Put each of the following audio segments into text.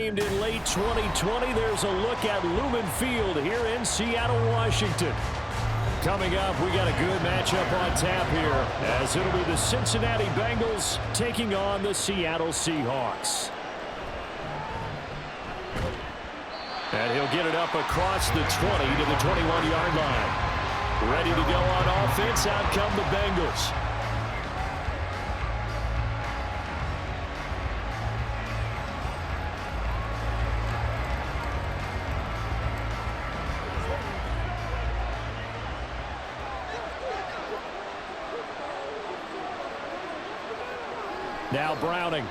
named in late 2020. There's a look at Lumen Field here in Seattle, Washington. Coming up, we got a good matchup on tap here, as it'll be the Cincinnati Bengals taking on the Seattle Seahawks. And he'll get it up across the 20 to the 21-yard line. Ready to go on offense. Out come the Bengals. Now Browning.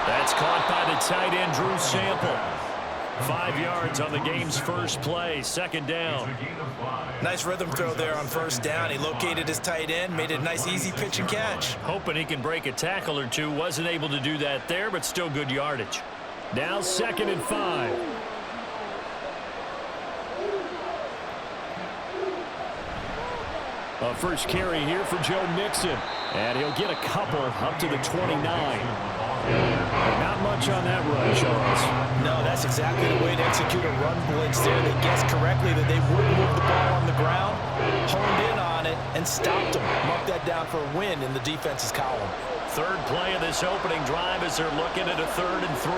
That's caught by the tight end, Drew Sample. 5 yards on the game's first play, second down. Nice rhythm throw there on first down. He located his tight end, made it a nice, easy pitch and catch. Hoping he can break a tackle or two. Wasn't able to do that there, but still good yardage. Now 2nd and 5. A first carry here for Joe Mixon. And he'll get a couple up to the 29. Not much on that run, Charles. No, that's exactly the way to execute a run blitz there. They guessed correctly that they wouldn't move the ball on the ground, honed in on it, and stopped them. Mark that down for a win in the defense's column. Third play of this opening drive as they're looking at a 3rd and 3.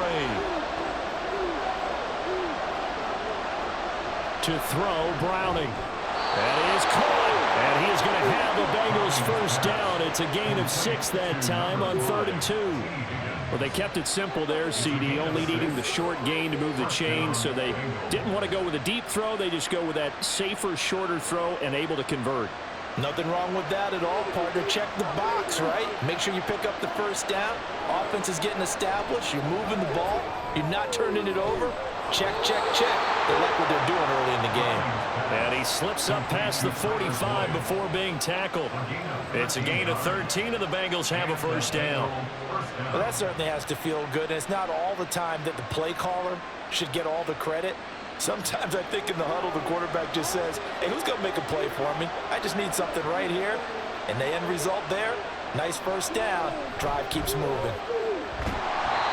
To throw, Browning. That is caught. And he is going to have the Bengals first down. It's a gain of 6 that time on 3rd and 2. Well, they kept it simple there, CD, only needing the short gain to move the chain, so they didn't want to go with a deep throw. They just go with that safer, shorter throw and able to convert. Nothing wrong with that at all, partner. Check the box, right? Make sure you pick up the first down. Offense is getting established. You're moving the ball. You're not turning it over. Check, check, check. They like what they're doing early in the game. And he slips up past the 45 before being tackled. It's a gain of 13, and the Bengals have a first down. Well, that certainly has to feel good. And it's not all the time that the play caller should get all the credit. Sometimes I think in the huddle, the quarterback just says, hey, who's going to make a play for me? I just need something right here. And the end result there, nice first down. Drive keeps moving.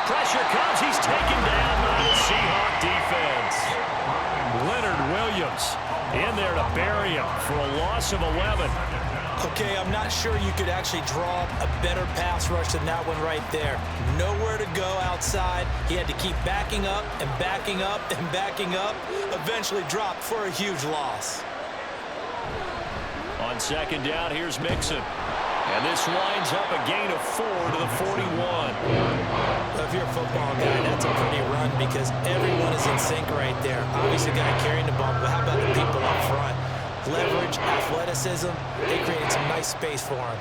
Pressure comes. He's taken down by the Seahawk defense. Leonard Williams in there to bury him for a loss of 11. Okay, I'm not sure you could actually draw up a better pass rush than that one right there. Nowhere to go outside. He had to keep backing up and backing up and backing up. Eventually dropped for a huge loss. On 2nd down, here's Mixon. And this winds up a gain of 4 to the 41. If you're a football guy, that's a pretty run because everyone is in sync right there. Obviously, the guy carrying the ball, but how about the people up front? Leverage, athleticism, they created some nice space for him.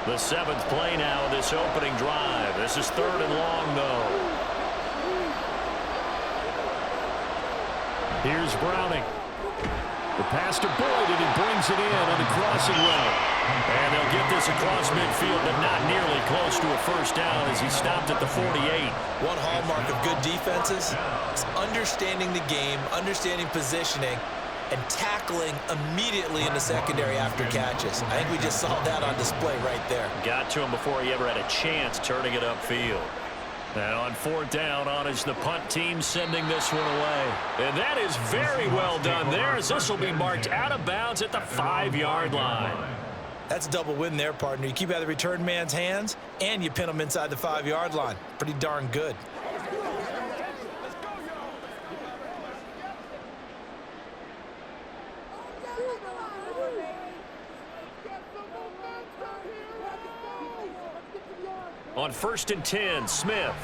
The 7th play now of this opening drive. This is 3rd and long, though. Here's Browning. The pass to Boyd, and he brings it in on the crossing route. And they'll get this across midfield, but not nearly close to a first down as he stopped at the 48. One hallmark of good defenses is understanding the game, understanding positioning, and tackling immediately in the secondary after catches. I think we just saw that on display right there. Got to him before he ever had a chance turning it upfield. And on 4th down, on is the punt team sending this one away. And that is very well done there, as this will be marked out of bounds at the 5-yard line. That's a double win there, partner. You keep out of the return man's hands, and you pin him inside the 5-yard line. Pretty darn good. On 1st and 10, Smith.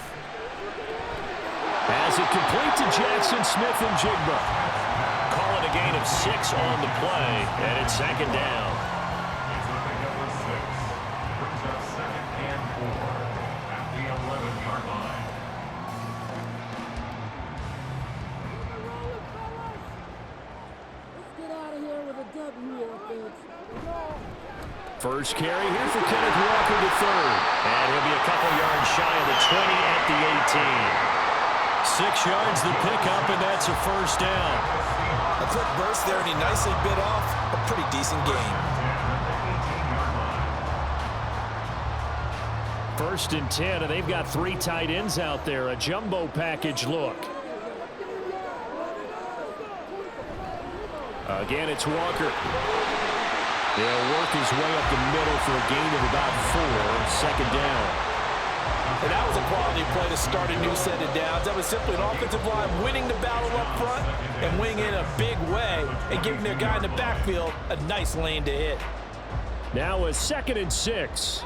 Has it complete to Jackson Smith and Jigba. Calling a gain of 6 on the play, and it's 2nd down. First carry here for Kenneth Walker III. And he'll be a couple yards shy of the 20 at the 18. 6 yards the pickup, and that's a first down. A quick burst there, and he nicely bit off a pretty decent gain. First and 10, and they've got 3 tight ends out there. A jumbo package look. Again, it's Walker. They'll work his way up the middle for a gain of about 4. Second down. And that was a quality play to start a new set of downs. That was simply an offensive line winning the battle up front and winning in a big way and giving their guy in the backfield a nice lane to hit. Now a 2nd and 6.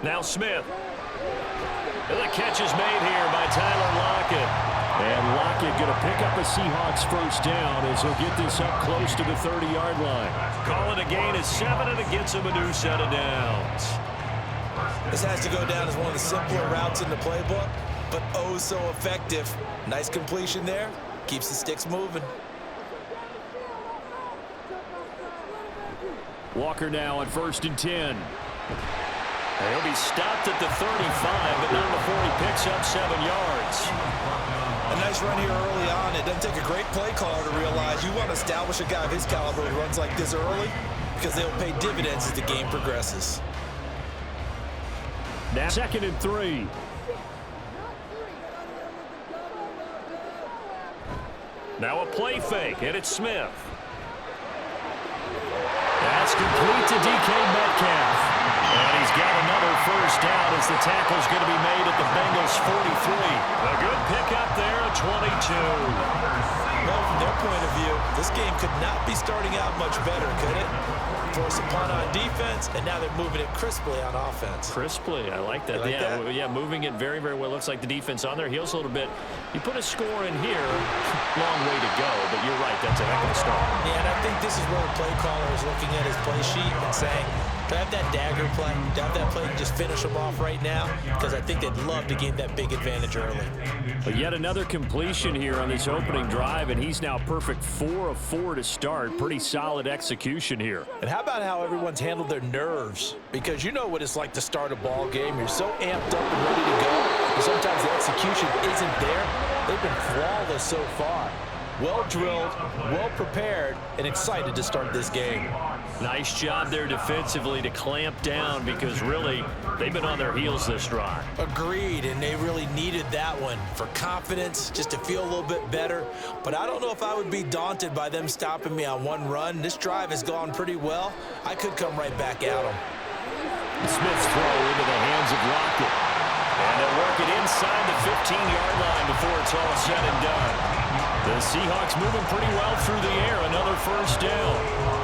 Now Smith. And the catch is made here by Tyler Lockett. And Lockett going to pick up a Seahawks first down as he'll get this up close to the 30-yard line. Calling a gain of 7, and it gets him a new set of downs. This has to go down as one of the simpler routes in the playbook, but oh so effective. Nice completion there. Keeps the sticks moving. Walker now on 1st and 10. He'll be stopped at the 35, but not before he picks up 7 yards. A nice run here early on. It doesn't take a great play caller to realize you want to establish a guy of his caliber who runs like this early because they'll pay dividends as the game progresses. Now 2nd and 3. Now a play fake, and it's Smith. That's complete to DK Metcalf. And he's got another first down as the tackle's going to be made at the Bengals 43. A good pickup there at 22. Well, from their point of view, this game could not be starting out much better, could it? Force a punt on defense, and now they're moving it crisply on offense. Crisply, I like that. Yeah, moving it very, very well. Looks like the defense on their heels a little bit. You put a score in here, long way to go, but you're right, that's a heck of a start. Yeah, and I think this is where the play caller is looking at his play sheet and saying, do I have that dagger play? Do I have that play to just finish them off right now? Because I think they'd love to gain that big advantage early. But yet another completion here on this opening drive, and he's now perfect 4 of 4 to start. Pretty solid execution here. And how about how everyone's handled their nerves? Because you know what it's like to start a ball game. You're so amped up and ready to go. And sometimes the execution isn't there. They've been flawless so far. Well drilled, well prepared, and excited to start this game. Nice job there defensively to clamp down because really they've been on their heels this drive. Agreed, and they really needed that one for confidence, just to feel a little bit better. But I don't know if I would be daunted by them stopping me on one run. This drive has gone pretty well. I could come right back at them. Smith's throw into the hands of Lockett. And they'll work it inside the 15-yard line before it's all said and done. The Seahawks moving pretty well through the air. Another first down.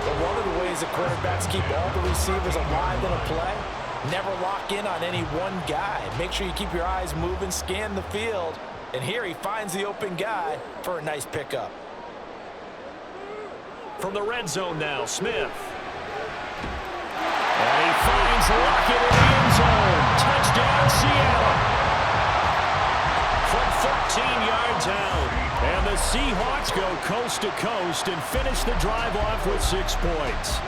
But one of the ways the quarterbacks keep all the receivers alive in a play, never lock in on any one guy. Make sure you keep your eyes moving, scan the field. And here he finds the open guy for a nice pickup. From the red zone now, Smith. And he finds Lockett in the end zone. Touchdown, Seattle. From 13 yards out. And the Seahawks go coast to coast and finish the drive off with 6 points.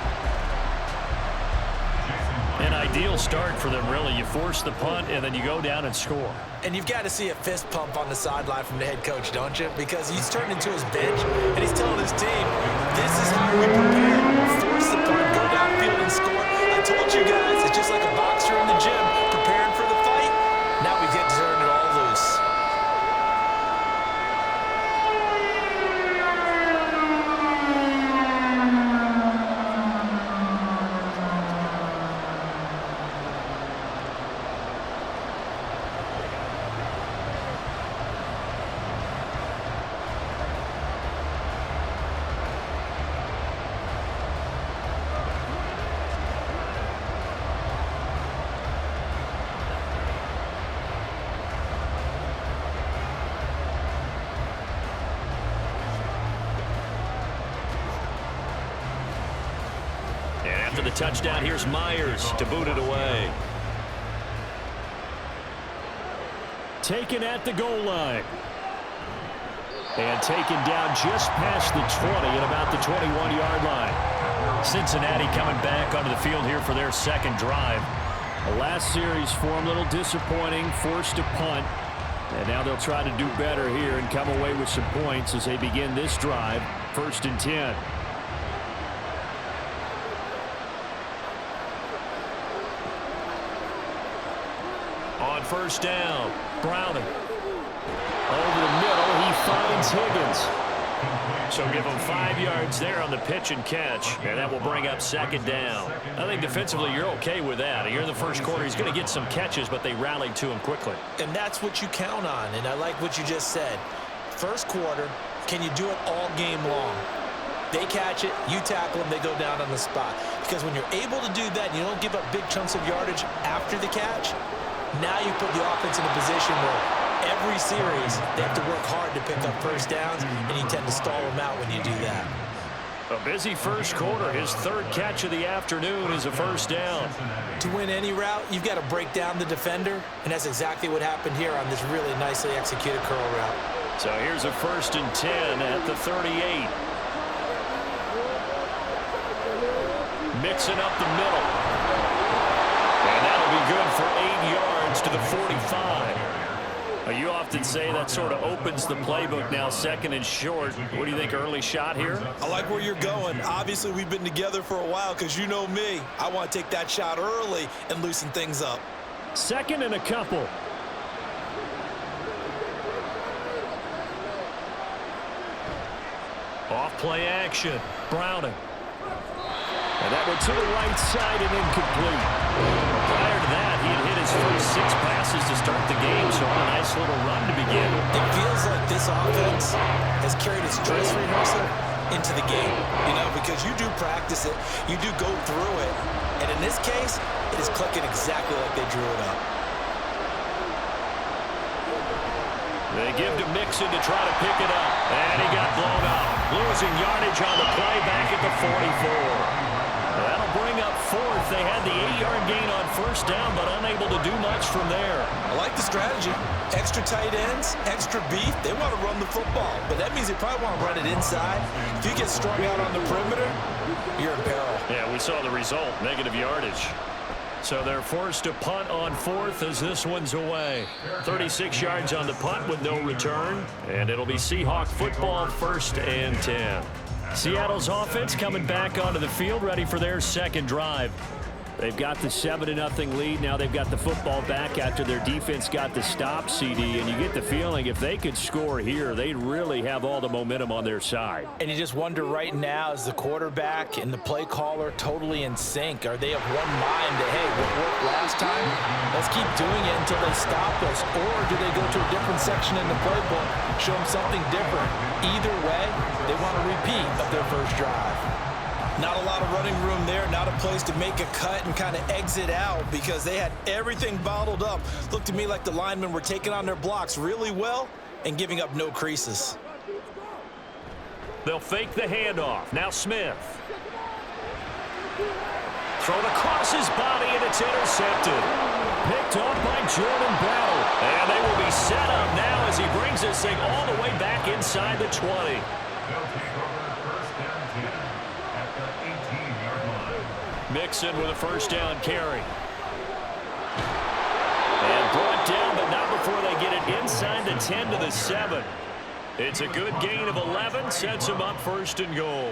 An ideal start for them, really. You force the punt, and then you go down and score. And you've got to see a fist pump on the sideline from the head coach, don't you? Because he's turned into his bench, and he's telling his team, this is how we prepare. Force the punt, go downfield and score. I told you guys, it's just like a boxer in the gym preparing for the fight. Now we get to turn it all loose. After the touchdown, here's Myers to boot it away. Taken at the goal line. And taken down just past the 20 at about the 21-yard line. Cincinnati coming back onto the field here for their second drive. The last series for them, a little disappointing, forced a punt. And now they'll try to do better here and come away with some points as they begin this drive. 1st and 10. On first down, Browning. Over the middle, he finds Higgins. So give him 5 yards there on the pitch and catch, and that will bring up second down. I think defensively you're okay with that. Here in the first quarter, he's going to get some catches, but they rallied to him quickly. And that's what you count on, and I like what you just said. First quarter, can you do it all game long? They catch it, you tackle them, they go down on the spot. Because when you're able to do that and you don't give up big chunks of yardage after the catch, now you put the offense in a position where every series they have to work hard to pick up first downs, and you tend to stall them out when you do that. A busy first quarter. His third catch of the afternoon is a first down. To win any route, you've got to break down the defender, and that's exactly what happened here on this really nicely executed curl route. So here's a 1st and 10 at the 38. Mixing up the middle. And that'll be good for 8 yards to the 45. You often say that sort of opens the playbook now, 2nd and short. What do you think, early shot here? I like where you're going. Obviously, we've been together for a while because you know me. I want to take that shot early and loosen things up. 2nd and a couple. Off play action. Browning. And that went to the right side and incomplete. Prior to that, he had hit his first 6 passes to start the game, so on a nice little run to begin. It feels like this offense has carried its dress rehearsal into the game, because you do practice it, you do go through it, and in this case, it is clicking exactly like they drew it up. They give to Mixon to try to pick it up, and he got blown up. Losing yardage on the play back at the 44. That'll bring up 4th. They had the 8-yard gain on first down, but unable to do much from there. I like the strategy. Extra tight ends, extra beef. They want to run the football, but that means they probably want to run it inside. If you get strung out on the perimeter, you're in peril. Yeah, we saw the result, negative yardage. So they're forced to punt on 4th as this one's away. 36 yards on the punt with no return, and it'll be Seahawk football, 1st and 10. Seattle's offense coming back onto the field, ready for their second drive. They've got the 7-0 lead. Now they've got the football back after their defense got the stop, CD. And you get the feeling if they could score here, they'd really have all the momentum on their side. And you just wonder right now, is the quarterback and the play caller totally in sync? Are they of one mind that, hey, what worked last time? Let's keep doing it until they stop us. Or do they go to a different section in the playbook, show them something different? Either way, they want a repeat of their first drive. Not a lot of running room there, not a place to make a cut and kind of exit out because they had everything bottled up. Looked to me like the linemen were taking on their blocks really well and giving up no creases. They'll fake the handoff. Now Smith. Thrown across his body, and it's intercepted. Picked off by Jordan Battle. And they will be set up now as he brings this thing all the way back inside the 20. Mixon with a first down carry. And brought down, but not before they get it inside the 10 to the 7. It's a good gain of 11, sets him up 1st and goal.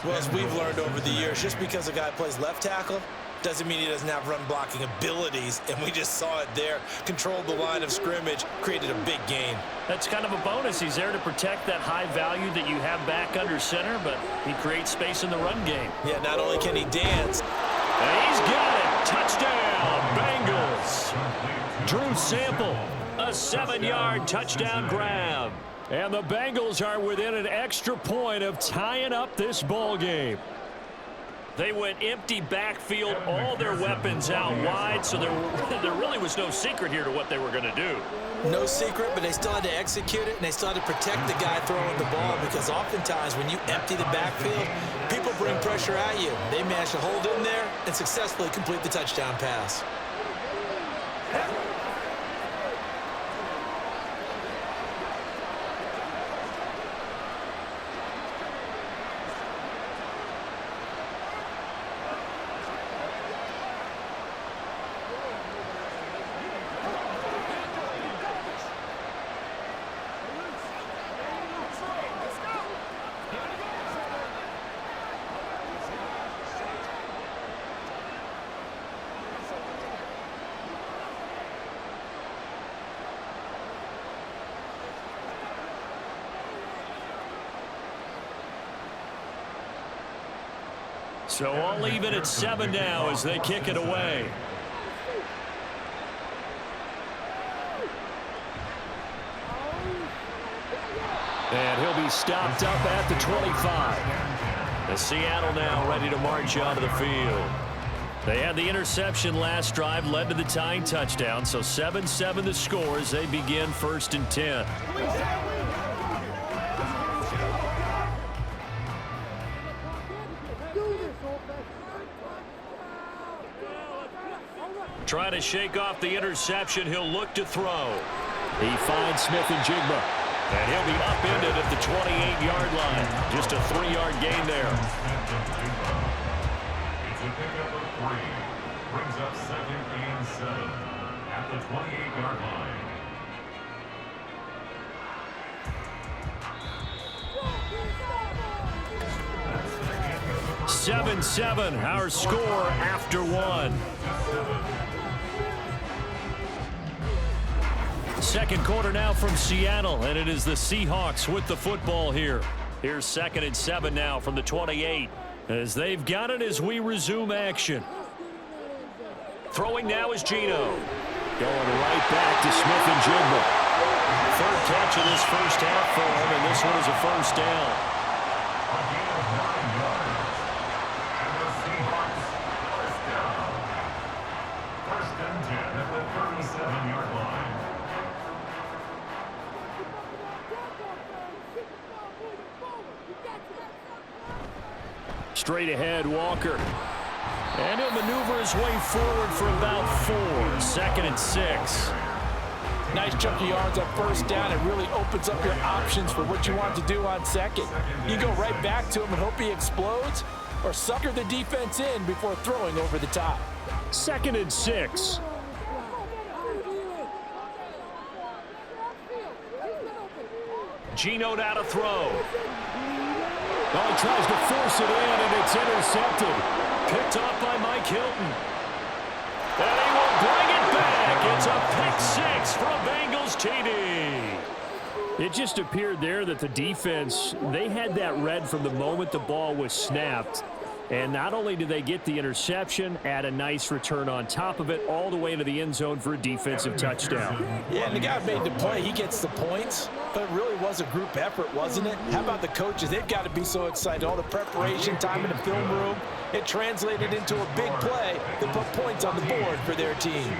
Well, as we've learned over the years, just because a guy plays left tackle doesn't mean he doesn't have run blocking abilities, and we just saw it there. Controlled the line of scrimmage, created a big gain. That's kind of a bonus. He's there to protect that high value that you have back under center, but he creates space in the run game. Yeah, not only can he dance. And he's got it. Touchdown, Bengals. Drew Sample, a 7-yard touchdown grab. And the Bengals are within an extra point of tying up this ball game. They went empty backfield, all their weapons out wide, so there really was no secret here to what they were going to do. No secret, but they still had to execute it, and they still had to protect the guy throwing the ball because oftentimes when you empty the backfield, people bring pressure at you. They managed to hold in there and successfully complete the touchdown pass. So all even at 7 now as they kick it away. And he'll be stopped up at the 25. The Seattle now ready to march onto the field. They had the interception last drive, led to the tying touchdown, so 7-7 the score as they begin 1st and 10. Trying to shake off the interception, he'll look to throw. He finds Smith and Jigba. And he'll be upended at the 28-yard line. Just a 3-yard gain there. It's a pickup of 3. Brings up 2nd and 7 at the 28-yard line. Seven, our score after 1. Second quarter now from Seattle, and it is the Seahawks with the football here. Here's 2nd and 7 now from the 28 as they've got it as we resume action. Throwing now is Geno. Going right back to Smith and Jigba. 3rd catch of this first half for him, and this one is a 1st down. A gain of 9 yards. And the Seahawks 1st down. 1st and 10 at the 37-yard line. Straight ahead, Walker. And he'll maneuver his way forward for about 4. 2nd and 6. Nice chunk of yards on 1st down. It really opens up your options for what you want to do on 2nd. You go right back to him and hope he explodes, or sucker the defense in before throwing over the top. 2nd and 6. Geno now to throw. Oh, he tries to force it in, and it's intercepted. Picked off by Mike Hilton. And he will bring it back. It's a pick 6 from Bengals TD. It just appeared there that the defense, they had that read from the moment the ball was snapped. And not only did they get the interception, add a nice return on top of it, all the way to the end zone for a defensive touchdown. Yeah, and the guy made the play. He gets the points, but it really was a group effort, wasn't it? How about the coaches? They've got to be so excited. All the preparation time in the film room, it translated into a big play that put points on the board for their team.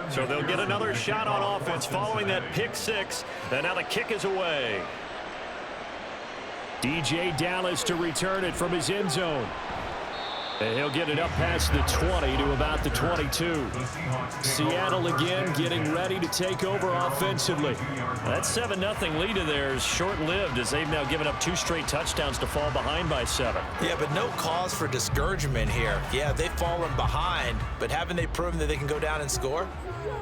So they'll get another shot on offense following that pick 6. And now the kick is away. DJ Dallas to return it from his end zone. And he'll get it up past the 20 to about the 22. Seattle again getting ready to take over offensively. That 7-0 lead of theirs is short-lived as they've now given up 2 straight touchdowns to fall behind by 7. Yeah, but no cause for discouragement here. Yeah, they've fallen behind, but haven't they proven that they can go down and score?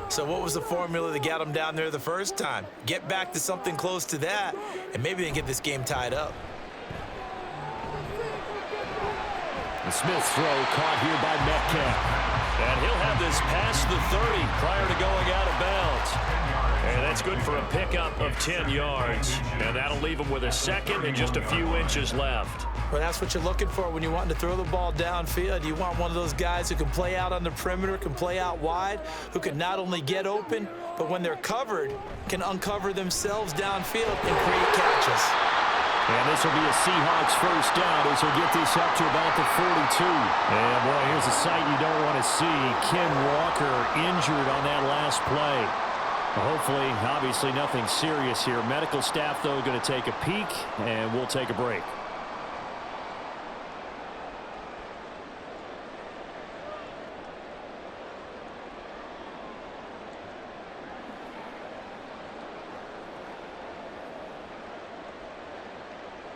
So what was the formula that got them down there the first time? Get back to something close to that, and maybe they can get this game tied up. The Smith throw caught here by Metcalf. And he'll have this past the 30 prior to going out of bounds. And that's good for a pickup of 10 yards. And that'll leave him with a 2nd and just a few inches left. Well, that's what you're looking for when you want to throw the ball downfield. You want one of those guys who can play out on the perimeter, can play out wide, who can not only get open, but when they're covered, can uncover themselves downfield and create catches. And this will be a Seahawks 1st down as he'll get this up to about the 42. And, boy, here's a sight you don't want to see. Ken Walker injured on that last play. Hopefully, obviously, nothing serious here. Medical staff, though, going to take a peek, and we'll take a break.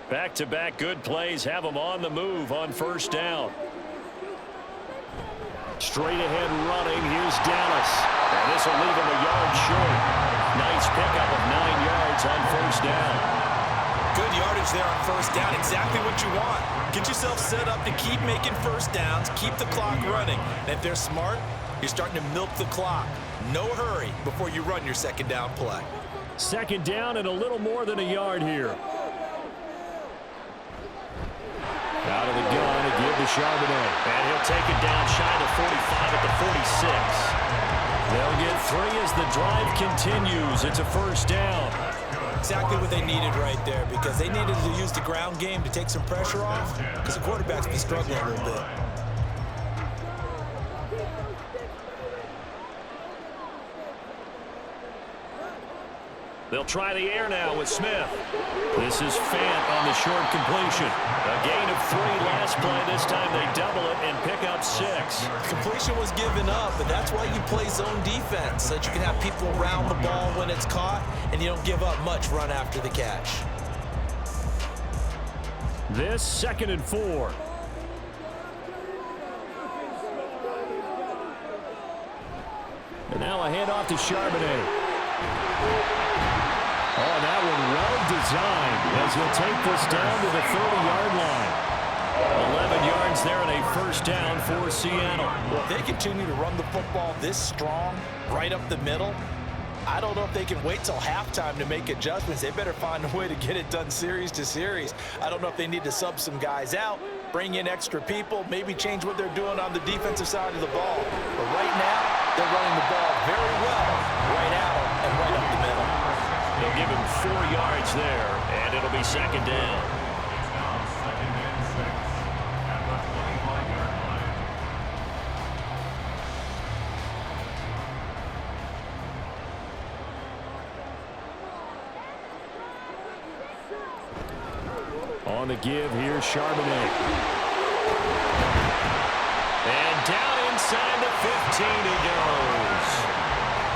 Back-to-back good plays have them on the move on first down. Straight ahead running. Here's Dallas. And this will leave him a yard short. Nice pickup of 9 yards on first down. Good yardage there on first down. Exactly what you want. Get yourself set up to keep making first downs. Keep the clock running. And if they're smart, you're starting to milk the clock. No hurry before you run your second down play. Second down and a little more than a yard here. Out of the gun, a give to Charbonnet. And he'll take it down shy of 45 at the 46. They'll get 3 as the drive continues. It's a first down. Exactly what they needed right there, because they needed to use the ground game to take some pressure off, because the quarterback's been struggling a little bit. They'll try the air now with Smith. This is Fant on the short completion. A gain of 3 last play. This time they double it and pick up 6. Completion was given up, but that's why you play zone defense, so that you can have people around the ball when it's caught, and you don't give up much run after the catch. This 2nd and 4. And now a handoff to Charbonnet. Oh, that one well designed as he'll take this down to the 30-yard line. 11 yards there and a first down for Seattle. Well, if they continue to run the football this strong, right up the middle, I don't know if they can wait till halftime to make adjustments. They better find a way to get it done series to series. I don't know if they need to sub some guys out, bring in extra people, maybe change what they're doing on the defensive side of the ball. But right now, they're running the ball very well right at them and right up the middle. They'll give him 4 yards there, and it'll be second down. It's now 2nd and 6 at the 25-yard line. On the give, here's Charbonnet. And down inside the 15 he goes.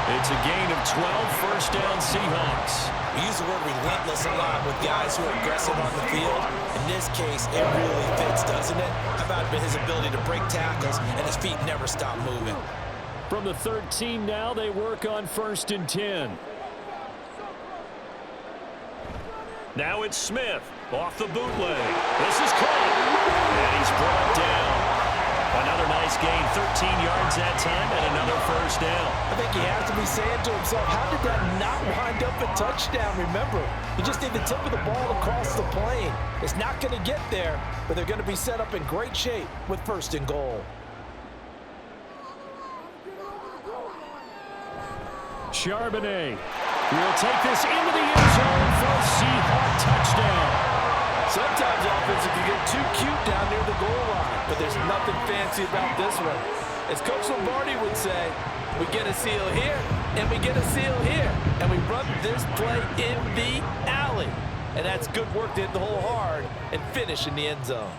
It's a gain of 12, first down Seahawks. We use the word relentless a lot with guys who are aggressive on the field. In this case, it really fits, doesn't it? How about his ability to break tackles and his feet never stop moving? From the 13 now, they work on 1st and 10. Now it's Smith off the bootleg. This is caught. And he's brought down. Another nice gain, 13 yards that time, and another first down. I think he has to be saying to himself, how did that not wind up a touchdown? Remember, you just need the tip of the ball across the plane. It's not going to get there, but they're going to be set up in great shape with 1st and goal. Charbonnet will take this into the end zone for a Seahawk touchdown. Sometimes offenses can get too cute down near the goal line, but there's nothing fancy about this one. As Coach Lombardi would say, we get a seal here, and we get a seal here, and we run this play in the alley. And that's good work to hit the hole hard and finish in the end zone.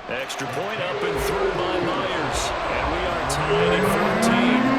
Extra point up and through by Myers. And we are tied at 14.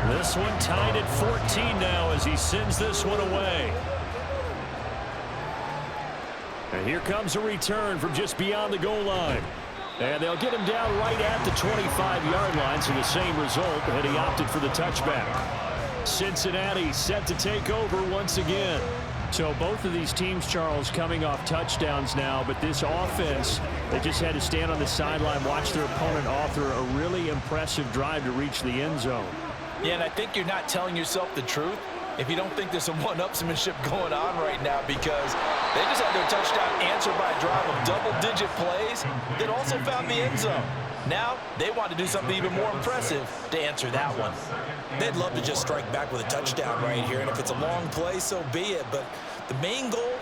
This one tied at 14 now as he sends this one away. And here comes a return from just beyond the goal line. And they'll get him down right at the 25-yard line, so the same result, and he opted for the touchback. Cincinnati set to take over once again. So both of these teams, Charles, coming off touchdowns now, but this offense, they just had to stand on the sideline, watch their opponent author a really impressive drive to reach the end zone. Yeah, and I think you're not telling yourself the truth if you don't think there's some one-upsmanship going on right now, because they just had their touchdown answered by a drive of double-digit plays that also found the end zone. Now, they want to do something even more impressive to answer that one. They'd love to just strike back with a touchdown right here, and if it's a long play, so be it. But the main goal,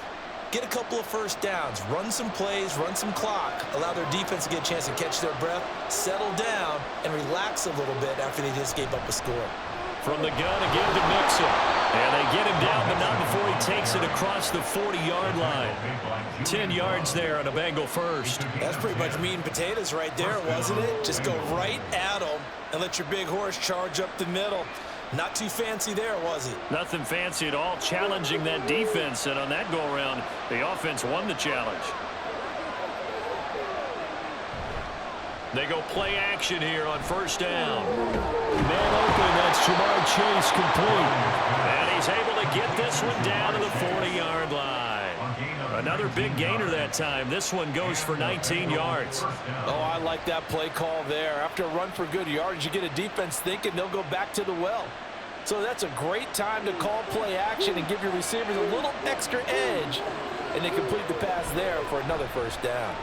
get a couple of first downs, run some plays, run some clock, allow their defense to get a chance to catch their breath, settle down, and relax a little bit after they just gave up a score. From the gun again to Mixon. And they get him down, but not before he takes it across the 40-yard line. 10 yards there on a Bengal first. That's pretty much meat and potatoes right there, wasn't it? Just go right at them and let your big horse charge up the middle. Not too fancy there, was it? Nothing fancy at all, challenging that defense. And on that go-around, the offense won the challenge. They go play action here on first down. Man open, that's Jamar Chase complete. And he's able to get this one down to the 40-yard line. Another big gainer that time. This one goes for 19 yards. Oh, I like that play call there. After a run for good yards, you get a defense thinking they'll go back to the well. So that's a great time to call play action and give your receivers a little extra edge. And they complete the pass there for another first down.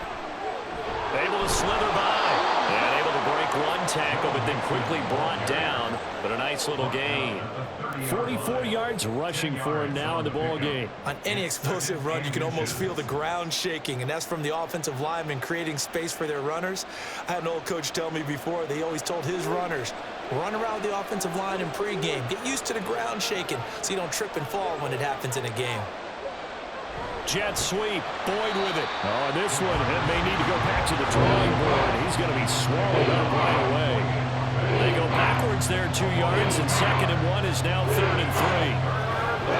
Able to slither by. And able to break one tackle, but then quickly brought down. But a nice little gain. 44 yards rushing for him now in the ball game. On any explosive run, you can almost feel the ground shaking, and that's from the offensive linemen creating space for their runners. I had an old coach tell me before, they always told his runners, run around the offensive line in pregame. Get used to the ground shaking so you don't trip and fall when it happens in a game. Jet sweep. Boyd with it. Oh, this one may need to go back to the drawing board. He's going to be swallowed up right away. They go backwards there 2 yards, and 2nd and 1 is now 3rd and 3.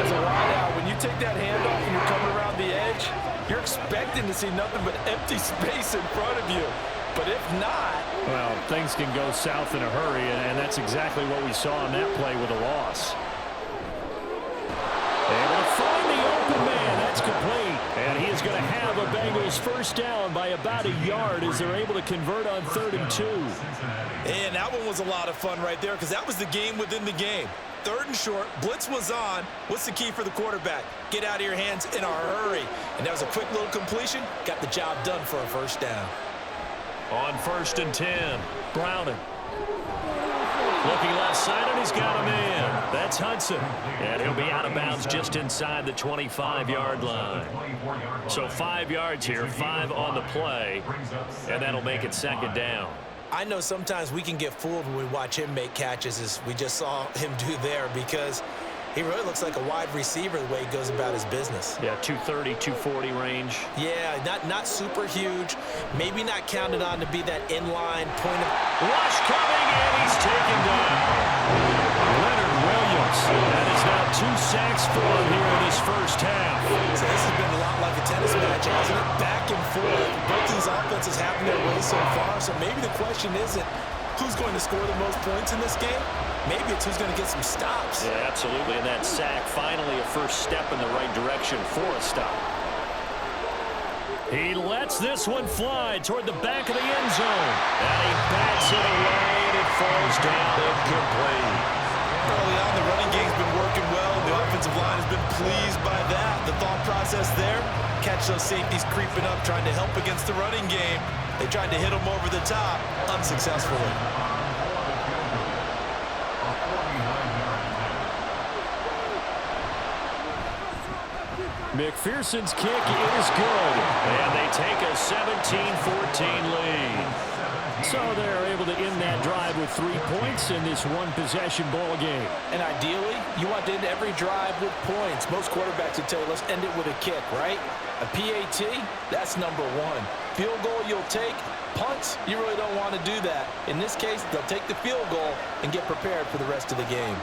As a wideout, when you take that handoff and you're coming around the edge, you're expecting to see nothing but empty space in front of you. But if not... Well, things can go south in a hurry, and that's exactly what we saw on that play with a loss. Able to find the open man. That's complete. And he is going to have a Bengals first down by about a yard as they're able to convert on 3rd and 2. And that one was a lot of fun right there because that was the game within the game. 3rd and short, blitz was on. What's the key for the quarterback? Get out of your hands in a hurry. And that was a quick little completion. Got the job done for a first down. On 1st and 10, Browning. Looking left side, and he's got a man. That's Hudson. And he'll be out of bounds just inside the 25-yard line. So 5 yards here, 5 on the play, and that'll make it 2nd down. I know sometimes we can get fooled when we watch him make catches, as we just saw him do there, because he really looks like a wide receiver the way he goes about his business. Yeah, 230, 240 range. Yeah, not super huge. Maybe not counted on to be that inline point of... Rush coming, and he's taken down. Leonard Williams. That is now 2 sacks for him here in his first half. So this has been a lot like a tennis match, hasn't it? Back and forth. Both these offenses having their way so far. So maybe the question isn't who's going to score the most points in this game. Maybe it's who's going to get some stops. Yeah, absolutely. And that sack, finally a first step in the right direction for a stop. He lets this one fly toward the back of the end zone. And he bats it away, and it falls down incomplete. Early on, the running game's been working well. The offensive line has been pleased by that. The thought process there, catch those safeties creeping up, trying to help against the running game. They tried to hit them over the top, unsuccessfully. McPherson's kick is good, and they take a 17-14 lead. So they're able to end that drive with 3 points in this one-possession ball game. And ideally, you want to end every drive with points. Most quarterbacks would tell you, let's end it with a kick, right? A PAT, that's number 1. Field goal you'll take. Punts, you really don't want to do that. In this case, they'll take the field goal and get prepared for the rest of the game.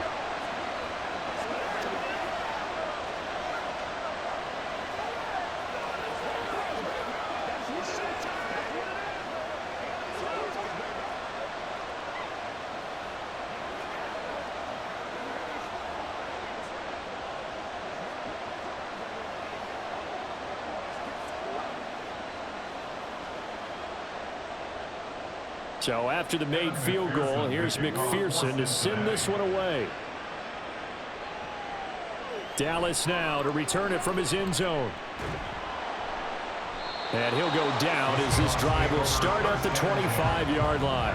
So after the made field goal, here's McPherson to send this one away. Dallas now to return it from his end zone. And he'll go down as this drive will start at the 25-yard line.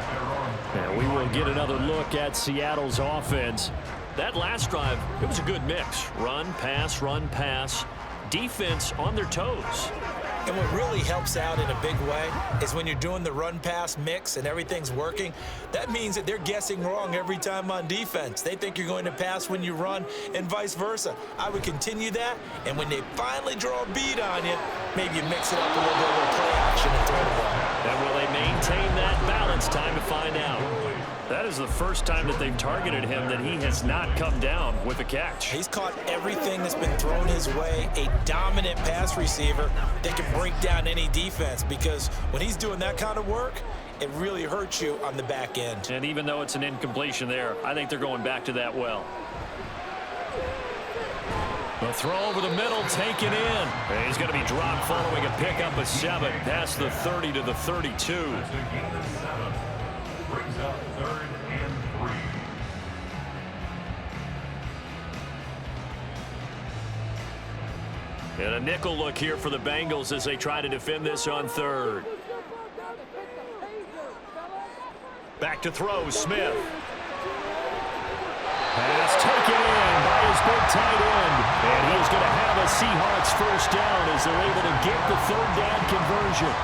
And we will get another look at Seattle's offense. That last drive, it was a good mix. Run, pass, defense on their toes. And what really helps out in a big way is when you're doing the run-pass mix and everything's working, that means that they're guessing wrong every time on defense. They think you're going to pass when you run and vice versa. I would continue that, and when they finally draw a beat on you, maybe you mix it up a little bit, a little play action and throw the ball. And will they maintain that balance? Time to find out. That is the first time that they've targeted him that he has not come down with a catch. He's caught everything that's been thrown his way, a dominant pass receiver that can break down any defense, because when he's doing that kind of work, it really hurts you on the back end. And even though it's an incompletion there, I think they're going back to that well. The throw over the middle, taken in. And he's going to be dropped following a pickup of 7 past the 30 to the 32. Brings up 3rd and 3. And a nickel look here for the Bengals as they try to defend this on 3rd. Back to throw, Smith. Pass taken in by his big tight end. And he's going to have a Seahawks first down as they're able to get the 3rd down conversion.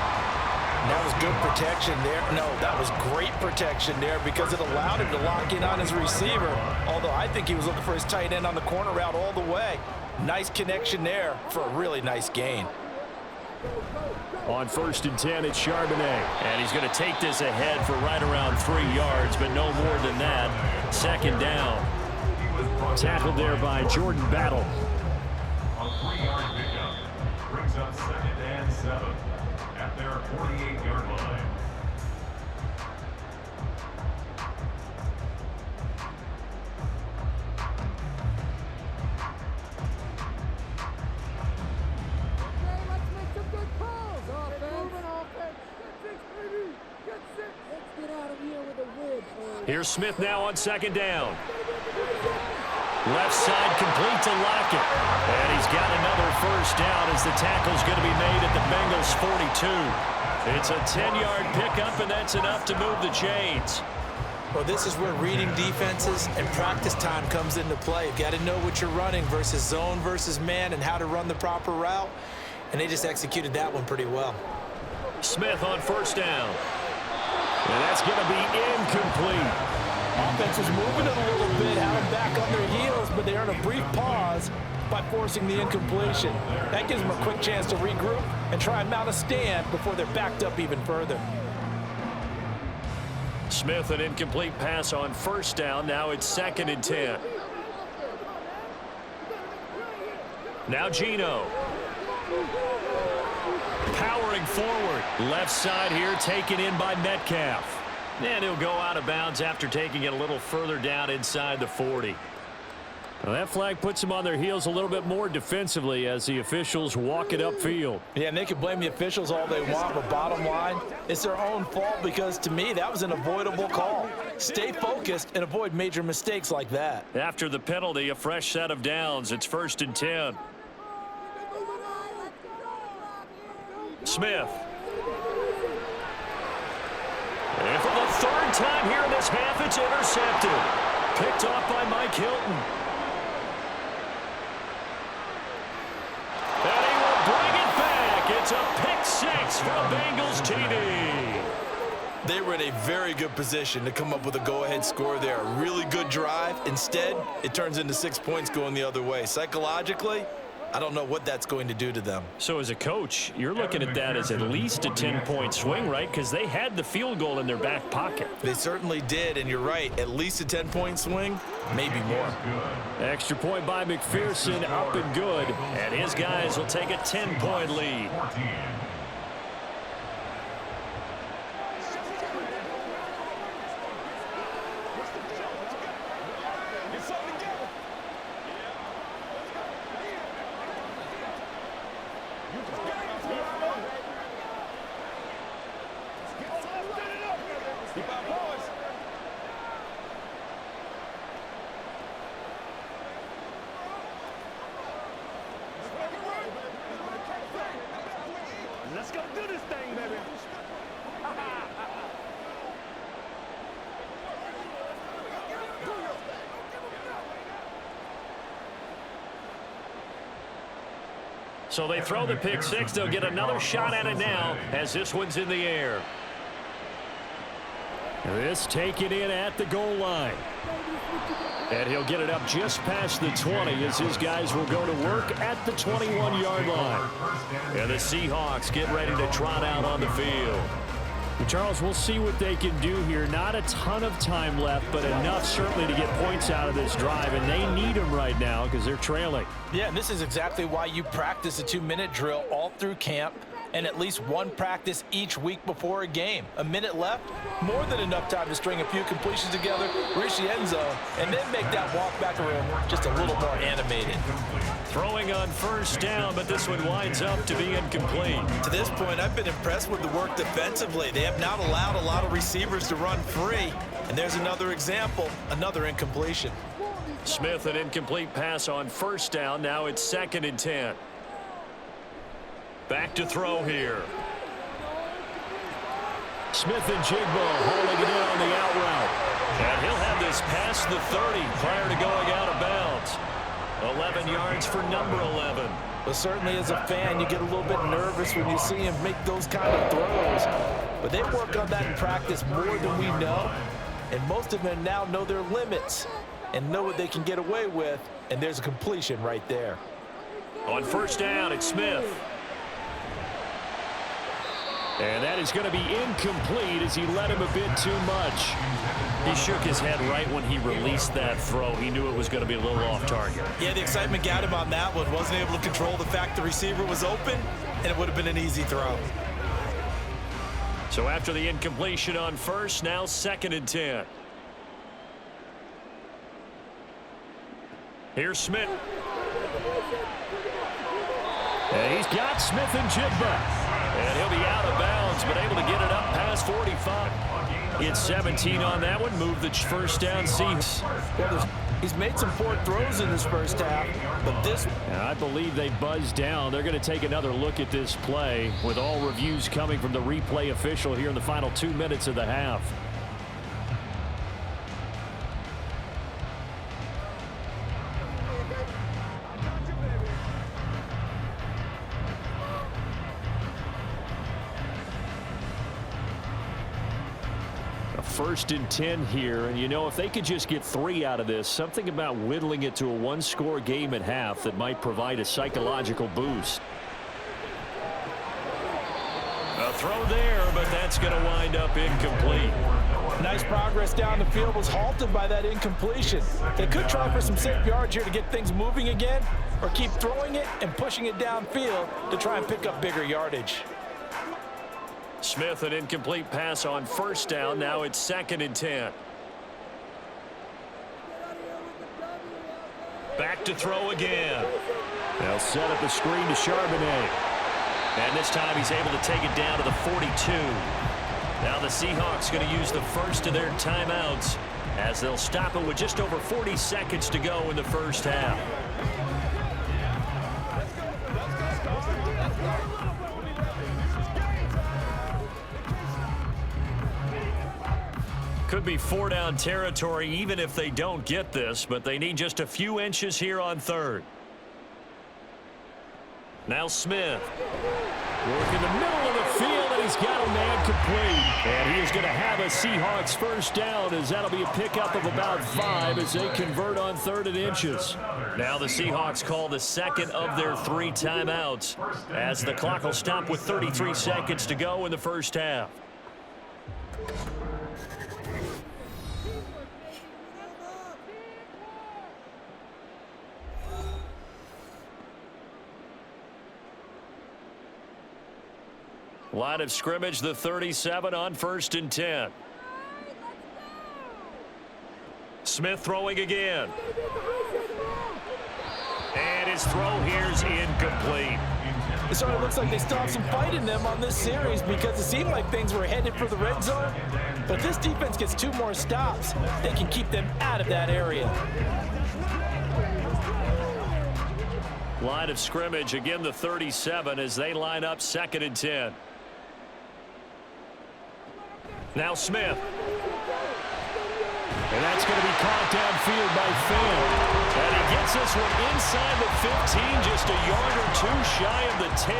That was good protection there. No, that was great protection there because it allowed him to lock in on his receiver, although I think he was looking for his tight end on the corner route all the way. Nice connection there for a really nice gain. On 1st and 10, it's Charbonnet. And he's going to take this ahead for right around 3 yards, but no more than that. 2nd down. Tackled there by Jordan Battle. A 3-yard pickup brings up 2nd and 7 at their 48-yard line. Here's Smith now on 2nd down. Left side complete to Lockett. And he's got another first down as the tackle's going to be made at the Bengals 42. It's a 10-yard pickup, and that's enough to move the chains. Well, this is where reading defenses and practice time comes into play. You've got to know what you're running versus zone versus man and how to run the proper route. And they just executed that one pretty well. Smith on 1st down. And that's going to be incomplete. Offense is moving it a little bit, have them back on their heels, but they're in a brief pause by forcing the incompletion. That gives them a quick chance to regroup and try and mount a stand before they're backed up even further. Smith, an incomplete pass on 1st down. Now it's 2nd and 10. Now Geno. Powering forward. Left side here taken in by Metcalf. And he'll go out of bounds after taking it a little further down inside the 40. Well, that flag puts them on their heels a little bit more defensively as the officials walk it upfield. Yeah, and they can blame the officials all they want, but bottom line, it's their own fault because, to me, that was an avoidable call. Stay focused and avoid major mistakes like that. After the penalty, a fresh set of downs. It's 1st and 10. Smith. And for the 3rd time here in this half, it's intercepted. Picked off by Mike Hilton. And he will bring it back. It's a pick 6 for a Bengals TD. They were in a very good position to come up with a go-ahead score there. A really good drive. Instead, it turns into 6 points going the other way. Psychologically, I don't know what that's going to do to them. So as a coach, you're looking at that as at least a 10-point swing, right? Because they had the field goal in their back pocket. They certainly did, and you're right. At least a 10-point swing, maybe more. Extra point by McPherson, up and good. And his guys will take a 10-point lead. 14. So they throw the pick six. They'll get another shot at it now as this one's in the air. This taken in at the goal line. And he'll get it up just past the 20 as his guys will go to work at the 21-yard line. And the Seahawks get ready to trot out on the field. Charles, we'll see what they can do here. Not a ton of time left, but enough certainly to get points out of this drive, and they need them right now because they're trailing. Yeah, and this is exactly why you practice a 2-minute drill all through camp and at least one practice each week before a game. A minute left, more than enough time to string a few completions together, reach the end zone, and then make that walk back room just a little more animated. Throwing on first down, but this one winds up to be incomplete. To this point, I've been impressed with the work defensively. They have not allowed a lot of receivers to run free. And there's another example, another incompletion. Smith, an incomplete pass on first down. Now it's 2nd and 10. Back to throw here. Smith and Jigbo holding it in on the out route. And he'll have this past the 30 prior to going out of bounds. 11 yards for number 11. But certainly as a fan, you get a little bit nervous when you see him make those kind of throws. But they work on that in practice more than we know. And most of them now know their limits and know what they can get away with. And there's a completion right there. On first down, it's Smith. And that is going to be incomplete as he let him a bit too much. He shook his head right when he released that throw. He knew it was going to be a little off target. Yeah, the excitement got him on that one. Wasn't able to control the fact the receiver was open, and it would have been an easy throw. So after the incompletion on first, now 2nd and 10. Here's Smith. And he's got Smith and Jigba. And he'll be out of bounds, but able to get it up past 45. It's 17 on that one. Move the first down seats. Well, he's made some poor throws in this first half, but this... And I believe they buzzed down. They're going to take another look at this play with all reviews coming from the replay official here in the final 2 minutes of the half. First and 10 here, and you know, if they could just get 3 out of this, something about whittling it to a one-score game at half that might provide a psychological boost. A throw there, but that's going to wind up incomplete. Nice progress down the field was halted by that incompletion. They could try for some safe yards here to get things moving again, or keep throwing it and pushing it downfield to try and pick up bigger yardage. Smith, an incomplete pass on first down. Now it's 2nd and 10. Back to throw again. They'll set up a screen to Charbonnet. And this time he's able to take it down to the 42. Now the Seahawks going to use the first of their timeouts as they'll stop it with just over 40 seconds to go in the first half. Could be 4-down territory even if they don't get this, but they need just a few inches here on 3rd. Now Smith. Work in the middle of the field, and he's got a man complete. And he is going to have a Seahawks first down as that'll be a pickup of about 5 as they convert on 3rd and inches. Now the Seahawks call the second of their 3 timeouts as the clock will stop with 33 seconds to go in the first half. Line of scrimmage, the 37 on 1st and 10. Smith throwing again. And his throw here's incomplete. It sort of looks like they still have some fight in them on this series because it seemed like things were headed for the red zone. But if this defense gets 2 more stops, they can keep them out of that area. Line of scrimmage, again the 37 as they line up 2nd and 10. Now Smith. And that's going to be caught downfield by Finn. And he gets gets this one inside the 15, just a yard or two shy of the 10.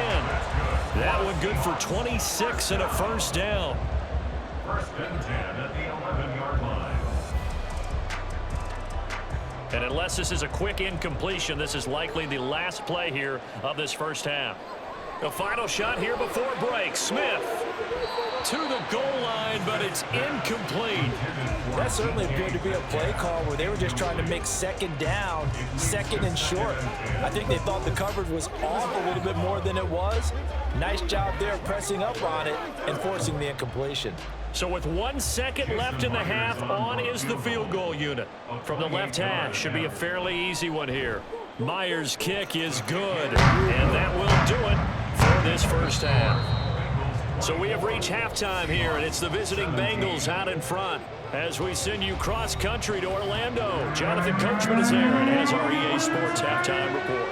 That one good for 26 and a first down. First and 10 at the 11-yard line. And unless this is a quick incompletion, this is likely the last play here of this first half. The final shot here before break. Smith to the goal line, but it's incomplete. That certainly appeared to be a play call where they were just trying to make second down, second and short. I think they thought the coverage was off a little bit more than it was. Nice job there pressing up on it and forcing the incompletion. So with 1 second left in the half, on is the field goal unit. From the left hash, should be a fairly easy one here. Myers' kick is good, and that will do it for this first half. So we have reached halftime here, and it's the visiting Bengals out in front as we send you cross-country to Orlando. Jonathan Coachman is there and has our EA Sports halftime report.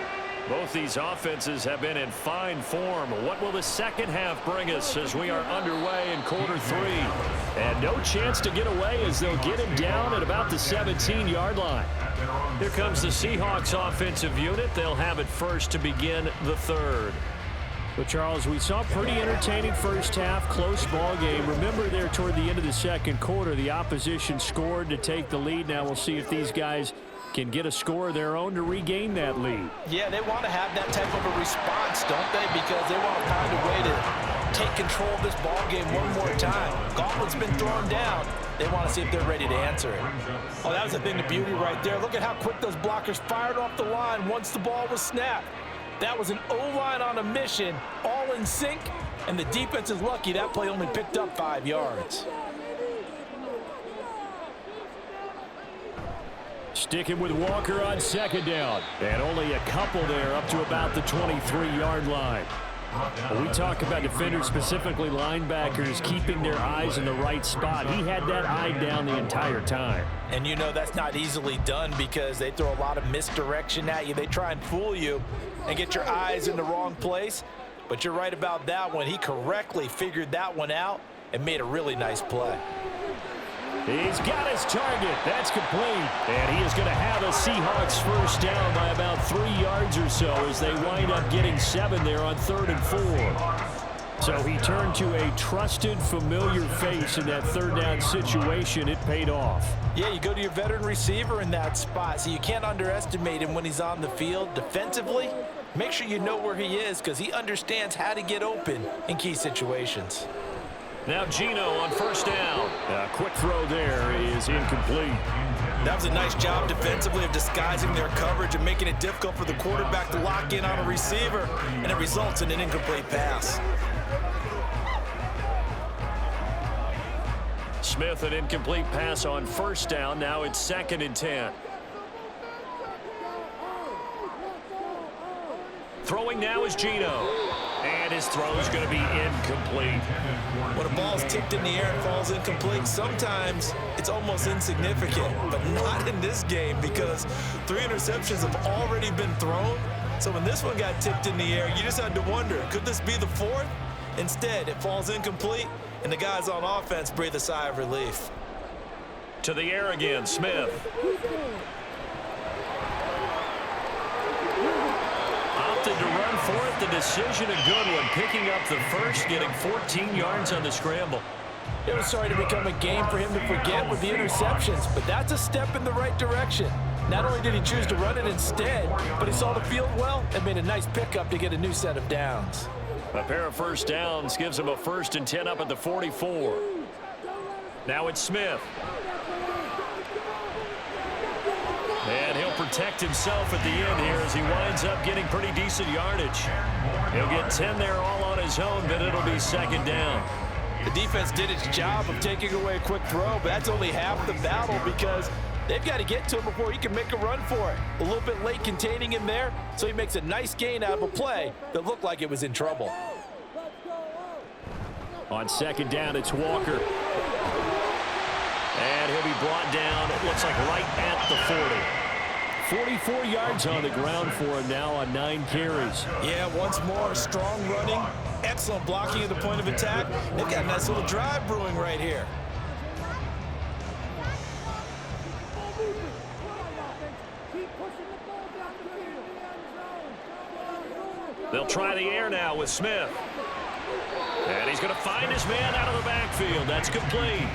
Both these offenses have been in fine form. What will the second half bring us as we are underway in quarter three? And no chance to get away as they'll get him down at about the 17-yard line. Here comes the Seahawks offensive unit. They'll have it first to begin the third. But, Charles, we saw a pretty entertaining first half, close ball game. Remember there toward the end of the second quarter, the opposition scored to take the lead. Now we'll see if these guys can get a score of their own to regain that lead. Yeah, they want to have that type of a response, don't they? Because they want to find a way to take control of this ball game one more time. Gauntlet's been thrown down. They want to see if they're ready to answer it. Oh, that was a thing of beauty right there. Look at how quick those blockers fired off the line once the ball was snapped. That was an O-line on a mission, all in sync, and the defense is lucky that play only picked up 5 yards. Sticking with Walker on second down. And only a couple there up to about the 23-yard line. When we talk about defenders, specifically linebackers, keeping their eyes in the right spot. He had that eye down the entire time. And you know that's not easily done because they throw a lot of misdirection at you. They try and fool you and get your eyes in the wrong place. But you're right about that one. He correctly figured that one out and made a really nice play. He's got his target. That's complete. And he is going to have a Seahawks first down by about 3 yards or so as they wind up getting 7 there on 3rd and 4. So he turned to a trusted, familiar face in that third down situation. It paid off. Yeah, you go to your veteran receiver in that spot, so you can't underestimate him when he's on the field defensively. Make sure you know where he is because he understands how to get open in key situations. Now Geno on first down. A quick throw there is incomplete. That was a nice job defensively of disguising their coverage and making it difficult for the quarterback to lock in on a receiver, and it results in an incomplete pass. Smith, an incomplete pass on first down. Now it's 2nd and 10. Throwing now is Geno. And his throw is going to be incomplete. When a ball is tipped in the air and falls incomplete, sometimes it's almost insignificant, but not in this game because 3 interceptions have already been thrown. So when this one got tipped in the air, you just had to wonder, could this be the 4th? Instead, it falls incomplete, and the guys on offense breathe a sigh of relief. To the air again, Smith. Opted to run for it. The decision a good one. Picking up the first, getting 14 yards on the scramble. It was starting to become a game for him to forget with the interceptions, but that's a step in the right direction. Not only did he choose to run it instead, but he saw the field well and made a nice pickup to get a new set of downs. A pair of first downs gives him a 1st and 10 up at the 44. Now it's Smith. And he'll protect himself at the end here as he winds up getting pretty decent yardage. He'll get 10 there all on his own, but it'll be 2nd down. The defense did its job of taking away a quick throw, but that's only half the battle because they've got to get to him before he can make a run for it. A little bit late containing him there, so he makes a nice gain out of a play that looked like it was in trouble. On 2nd down, it's Walker. And he'll be brought down, it looks like right at the 40. 44 yards on the ground for him now on 9 carries. Yeah, once more, strong running, excellent blocking at the point of attack. They've got a nice little drive brewing right here. They'll try the air now with Smith. And he's going to find his man out of the backfield. That's complete.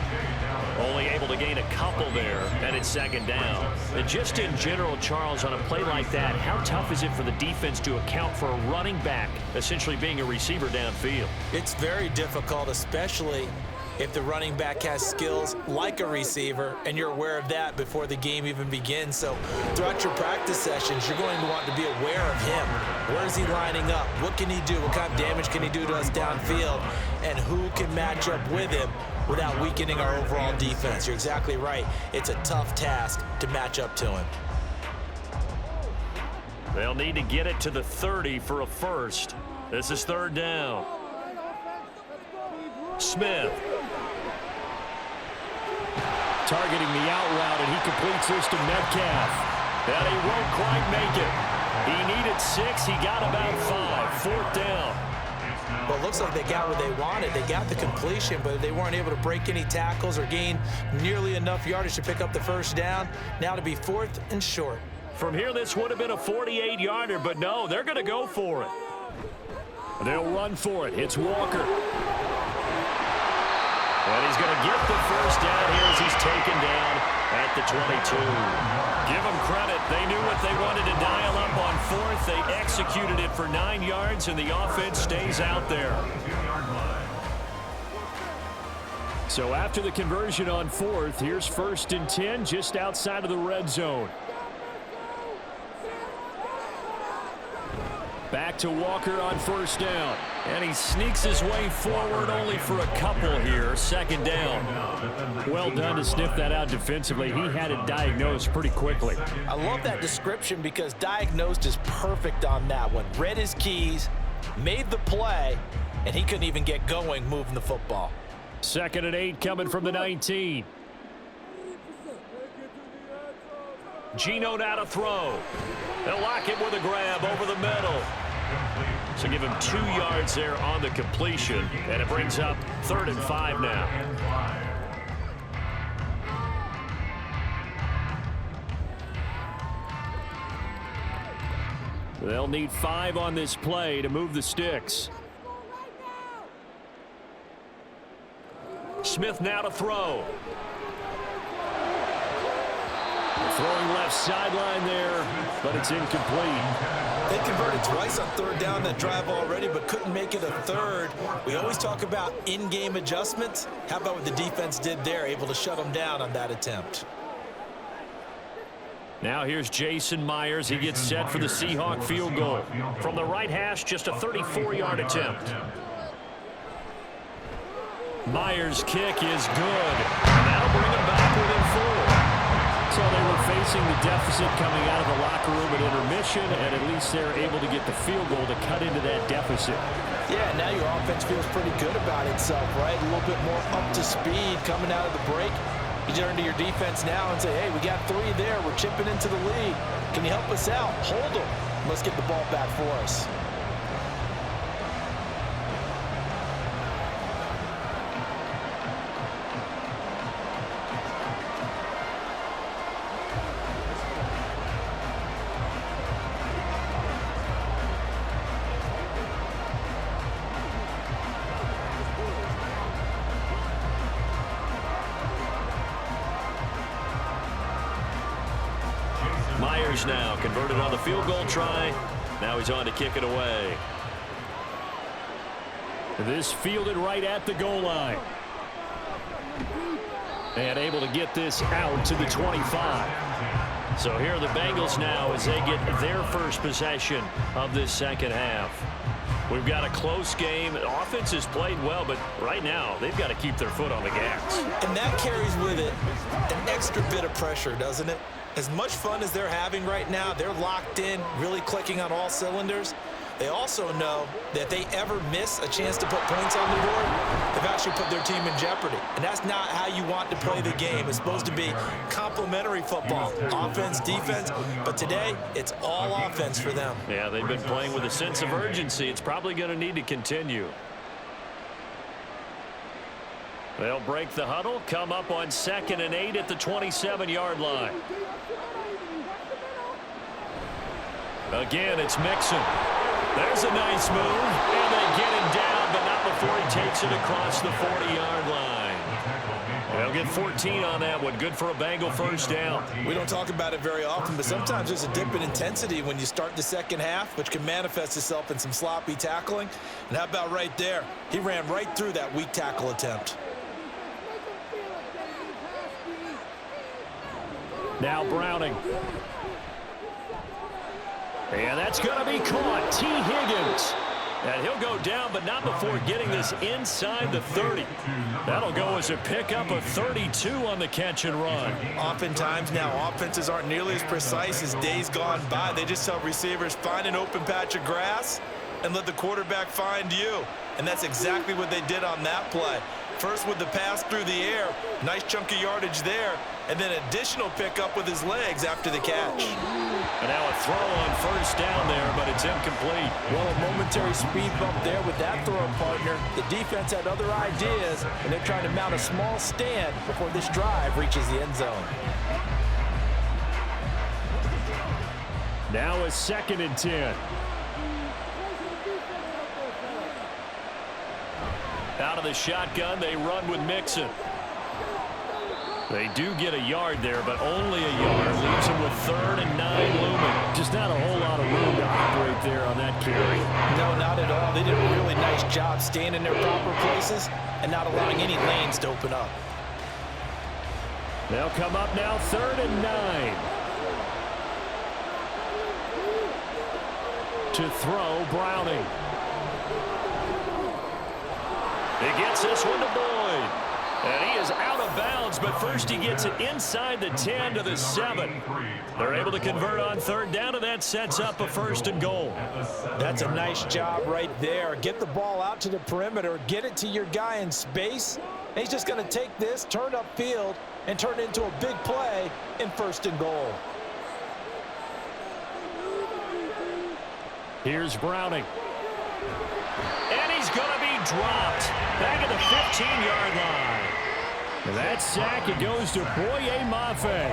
Only able to gain a couple there, and it's second down. And just in general, Charles, on a play like that, how tough is it for the defense to account for a running back essentially being a receiver downfield? It's very difficult, especially if the running back has skills like a receiver, and you're aware of that before the game even begins. So throughout your practice sessions, you're going to want to be aware of him. Where is he lining up? What can he do? What kind of damage can he do to us downfield? And who can match up with him without weakening our overall defense? You're exactly right. It's a tough task to match up to him. They'll need to get it to the 30 for a first. This is third down. Smith. Targeting the out route, and he completes this to Metcalf. And he won't quite make it. He needed 6. He got about 5. Fourth down. Well, it looks like they got what they wanted. They got the completion, but they weren't able to break any tackles or gain nearly enough yardage to pick up the first down. Now to be 4th and short. From here, this would have been a 48-yarder, but no, they're going to go for it. They'll run for it. It's Walker. And he's going to get the first down here as he's taken down at the 22. Give them credit. They knew what they wanted to dial up on 4th. They executed it for 9 yards, and the offense stays out there. So after the conversion on 4th, here's 1st and 10 just outside of the red zone. Back to Walker on 1st down. And he sneaks his way forward only for a couple here. 2nd down. Well done to sniff that out defensively. He had it diagnosed pretty quickly. I love that description because diagnosed is perfect on that one. Read his keys, made the play, and he couldn't even get going moving the football. 2nd and 8 coming from the 19. Geno now to throw. They'll lock it with a grab over the middle. So give him 2 yards there on the completion, and it brings up 3rd and 5 now. They'll need 5 on this play to move the sticks. Smith now to throw. Throwing left sideline there, but it's incomplete. They converted twice on 3rd down that drive already, but couldn't make it a 3rd. We always talk about in-game adjustments. How about what the defense did there, able to shut them down on that attempt? Now here's Jason Myers. He gets set for the Seahawk field goal. From the right hash, just a 34-yard attempt. Myers' kick is good. And that'll bring him back within 4. So they were facing the deficit coming out of the locker room at intermission, and at least they're able to get the field goal to cut into that deficit. Yeah, now your offense feels pretty good about itself, right? A little bit more up to speed coming out of the break. You turn to your defense now and say, hey, we got 3 there. We're chipping into the lead. Can you help us out? Hold them. Let's get the ball back for us. Myers now converted on the field goal try. Now he's on to kick it away. This fielded right at the goal line. And able to get this out to the 25. So here are the Bengals now as they get their first possession of this second half. We've got a close game. The offense has played well, but right now they've got to keep their foot on the gas. And that carries with it an extra bit of pressure, doesn't it? As much fun as they're having right now, they're locked in, really clicking on all cylinders. They also know that if they ever miss a chance to put points on the board, they've actually put their team in jeopardy. And that's not how you want to play the game. It's supposed to be complementary football, offense, defense. But today, it's all offense for them. Yeah, they've been playing with a sense of urgency. It's probably going to need to continue. They'll break the huddle, come up on 2nd and 8 at the 27-yard line. Again, it's Mixon. There's a nice move, and they get him down, but not before he takes it across the 40-yard line. They'll get 14 on that one. Good for a Bengal first down. We don't talk about it very often, but sometimes there's a dip in intensity when you start the second half, which can manifest itself in some sloppy tackling. And how about right there? He ran right through that weak tackle attempt. Now Browning. And that's going to be caught. T. Higgins. And he'll go down, but not before getting this inside the 30. That'll go as a pickup of 32 on the catch and run. Oftentimes now, offenses aren't nearly as precise as days gone by. They just tell receivers, find an open patch of grass and let the quarterback find you. And that's exactly what they did on that play. First with the pass through the air, nice chunk of yardage there, and then additional pickup with his legs after the catch. And now a throw on first down there, but it's incomplete. Well, a momentary speed bump there with that throw partner. The defense had other ideas, and they're trying to mount a small stand before this drive reaches the end zone. Now a 2nd and 10. Out of the shotgun, they run with Mixon. They do get a yard there, but only a yard. Leaves them with 3rd and 9 looming. Just not a whole lot of room to operate there on that carry. No, not at all. They did a really nice job staying in their proper places and not allowing any lanes to open up. They'll come up now 3rd and 9. To throw, Browning. He gets this one to Boyd. And he is out of bounds, but first he gets it inside the 10 to the 7. They're able to convert on 3rd down, and that sets up a 1st and goal. That's a nice job right there. Get the ball out to the perimeter, get it to your guy in space. And he's just going to take this, turn upfield, and turn it into a big play in 1st and goal. Here's Browning. And he's going to be dropped back at the 15-yard line. And that sack, it goes to Boye Mafe.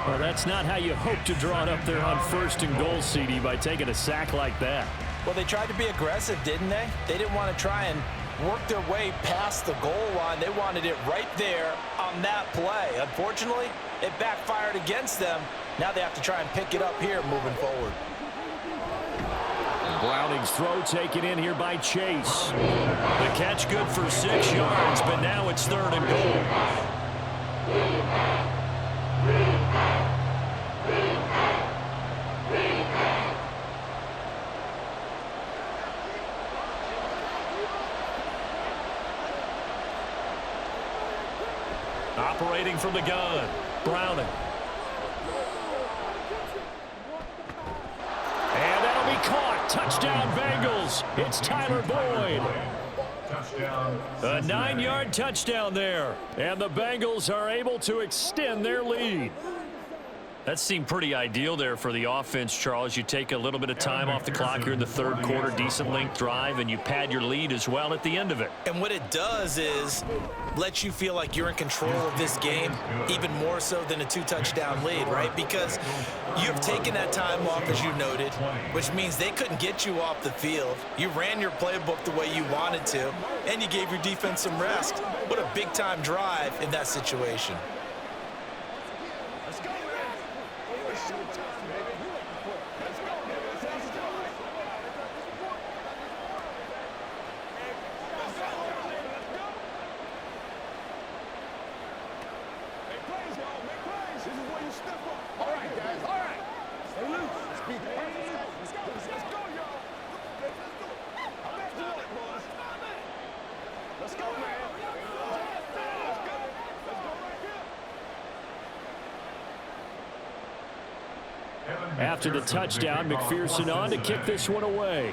Well, that's not how you hope to draw it up there on 1st and goal, CD, by taking a sack like that. Well, they tried to be aggressive, didn't they? They didn't want to try and work their way past the goal line. They wanted it right there on that play. Unfortunately, it backfired against them. Now they have to try and pick it up here moving forward. Browning's throw taken in here by Chase. The catch good for 6 yards, but now it's 3rd and goal. Operating from the gun, Browning. And that'll be caught. Touchdown, Bengals. It's Tyler Boyd. A 9-yard touchdown there. And the Bengals are able to extend their lead. That seemed pretty ideal there for the offense, Charles. You take a little bit of time off the clock here in the 3rd quarter, decent length drive, and you pad your lead as well at the end of it. And what it does is let you feel like you're in control of this game, even more so than a 2-touchdown lead, right? Because you've taken that time off, as you noted, which means they couldn't get you off the field. You ran your playbook the way you wanted to, and you gave your defense some rest. What a big-time drive in that situation. After the touchdown, McPherson on to kick this one away.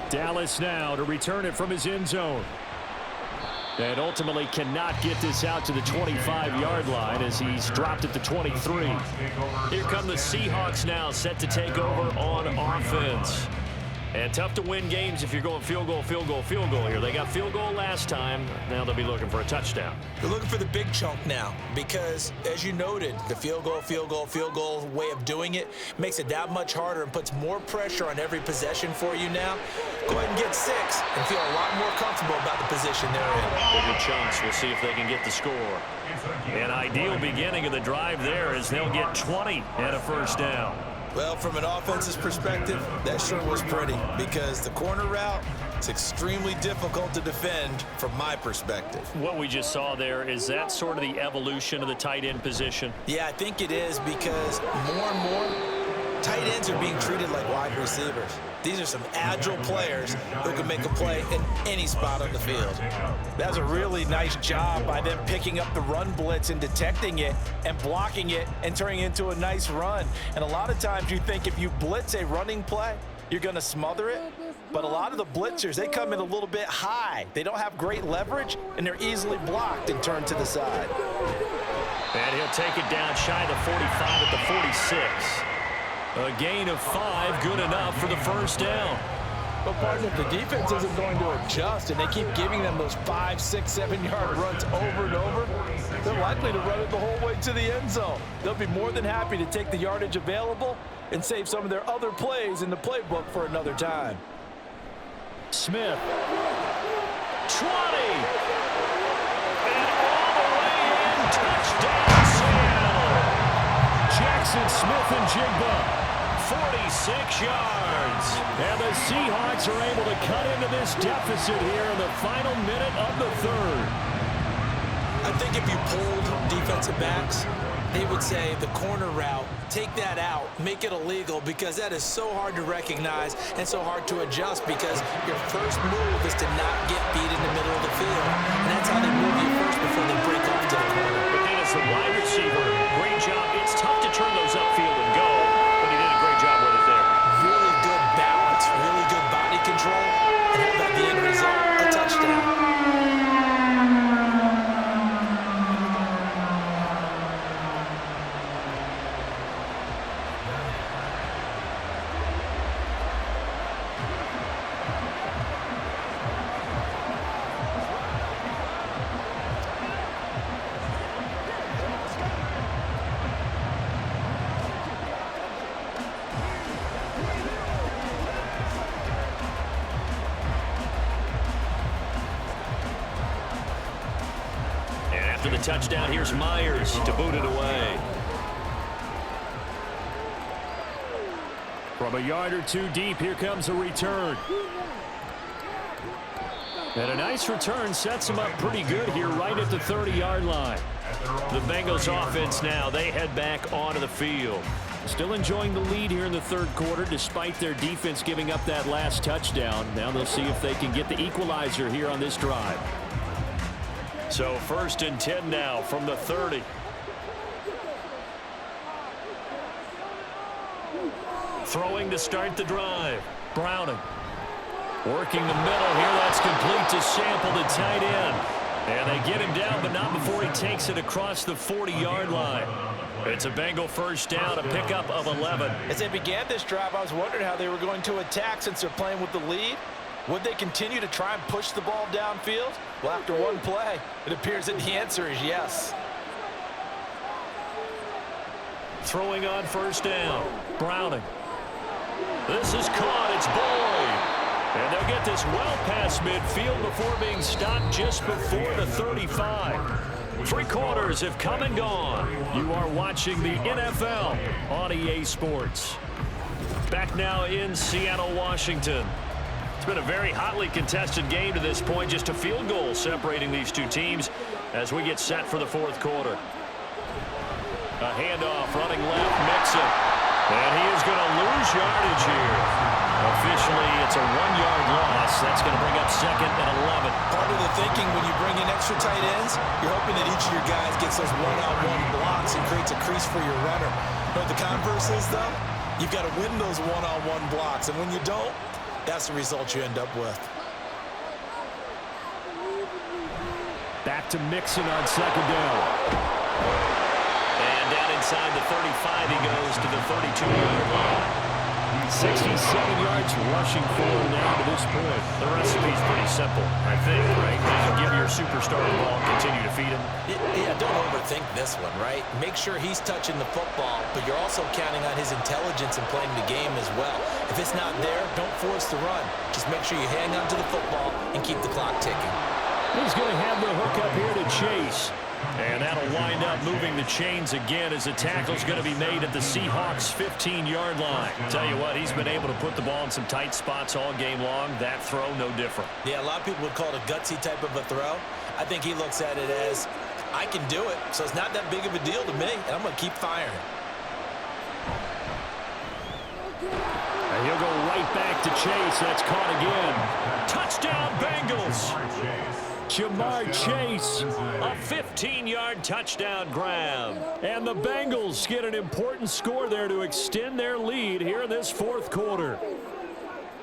Dallas now to return it from his end zone. And ultimately cannot get this out to the 25-yard line as he's dropped at the 23. Here come the Seahawks now, set to take over on offense. And tough to win games if you're going field goal, field goal, field goal here. They got field goal last time. Now they'll be looking for a touchdown. They're looking for the big chunk now because, as you noted, the field goal way of doing it makes it that much harder and puts more pressure on every possession for you now. Go ahead and get 6 and feel a lot more comfortable about the position they're in. Bigger chunks. We'll see if they can get the score. An ideal beginning of the drive there is they'll get 20 and a first down. Well, from an offense's perspective, that sure was pretty because the corner route is extremely difficult to defend from my perspective. What we just saw there, is that sort of the evolution of the tight end position? Yeah, I think it is because more and more tight ends are being treated like wide receivers. These are some agile players who can make a play in any spot on the field. That's a really nice job by them picking up the run blitz and detecting it and blocking it and turning it into a nice run. And a lot of times you think if you blitz a running play, you're going to smother it. But a lot of the blitzers, they come in a little bit high. They don't have great leverage, and they're easily blocked and turned to the side. And he'll take it down shy of the 45 at the 46. A gain of 5, good enough for the first down. But partner, if the defense isn't going to adjust and they keep giving them those 5, 6, 7-yard runs over and over, they're likely to run it the whole way to the end zone. They'll be more than happy to take the yardage available and save some of their other plays in the playbook for another time. Smith. 20. And all the way in. Touchdown, Seattle. Jackson Smith and Jigba. 46 yards. And the Seahawks are able to cut into this deficit here in the final minute of the third. I think if you polled defensive backs, they would say the corner route, take that out, make it illegal, because that is so hard to recognize and so hard to adjust because your first move is to not get beat in the middle of the field. And that's how they move you first before they break off to the corner. But then as the wide receiver, great job. It's tough to turn those upfield and go, but he did a great job with it there. Really good balance, really good body control, and how about the end result? A touchdown. After the touchdown, here's Myers to boot it away. From a yard or two deep, here comes a return. And a nice return sets them up pretty good here right at the 30-yard line. The Bengals offense now, they head back onto the field. Still enjoying the lead here in the third quarter despite their defense giving up that last touchdown. Now they'll see if they can get the equalizer here on this drive. So 1st and 10 now from the 30. Throwing to start the drive. Browning. Working the middle here. That's complete to Sample, the tight end. And they get him down, but not before he takes it across the 40-yard line. It's a Bengal first down, a pickup of 11. As they began this drive, I was wondering how they were going to attack since they're playing with the lead. Would they continue to try and push the ball downfield? Well, after one play, it appears that the answer is yes. Throwing on first down. Browning. This is caught. It's Boyd. And they'll get this well past midfield before being stopped just before the 35. 3 quarters have come and gone. You are watching the NFL on EA Sports. Back now in Seattle, Washington. It's been a very hotly contested game to this point. Just a field goal separating these two teams as we get set for the fourth quarter. A handoff running left, Mixon. And he is going to lose yardage here. Officially, it's a 1-yard loss. That's going to bring up 2nd and 11. Part of the thinking when you bring in extra tight ends, you're hoping that each of your guys gets those one-on-one blocks and creates a crease for your runner. But the converse is, though, you've got to win those one-on-one blocks. And when you don't, that's the result you end up with. Back to Mixon on 2nd down. And down inside the 35, he goes to the 32-yard line. 67 yards rushing for him now to this point. The recipe's pretty simple, I think, right? Give your superstar the ball, continue to feed him. Yeah, don't overthink this one, right? Make sure he's touching the football, but you're also counting on his intelligence in playing the game as well. If it's not there, don't force the run. Just make sure you hang on to the football and keep the clock ticking. He's going to have the hook up here to Chase. And that'll wind up moving the chains again as the tackle's going to be made at the Seahawks' 15-yard line. Tell you what, he's been able to put the ball in some tight spots all game long. That throw, no different. Yeah, a lot of people would call it a gutsy type of a throw. I think he looks at it as, I can do it, so it's not that big of a deal to me, and I'm going to keep firing. And he'll go right back to Chase. That's caught again. Touchdown, Bengals. Jamar Chase, a 15-yard touchdown grab. And the Bengals get an important score there to extend their lead here in this fourth quarter.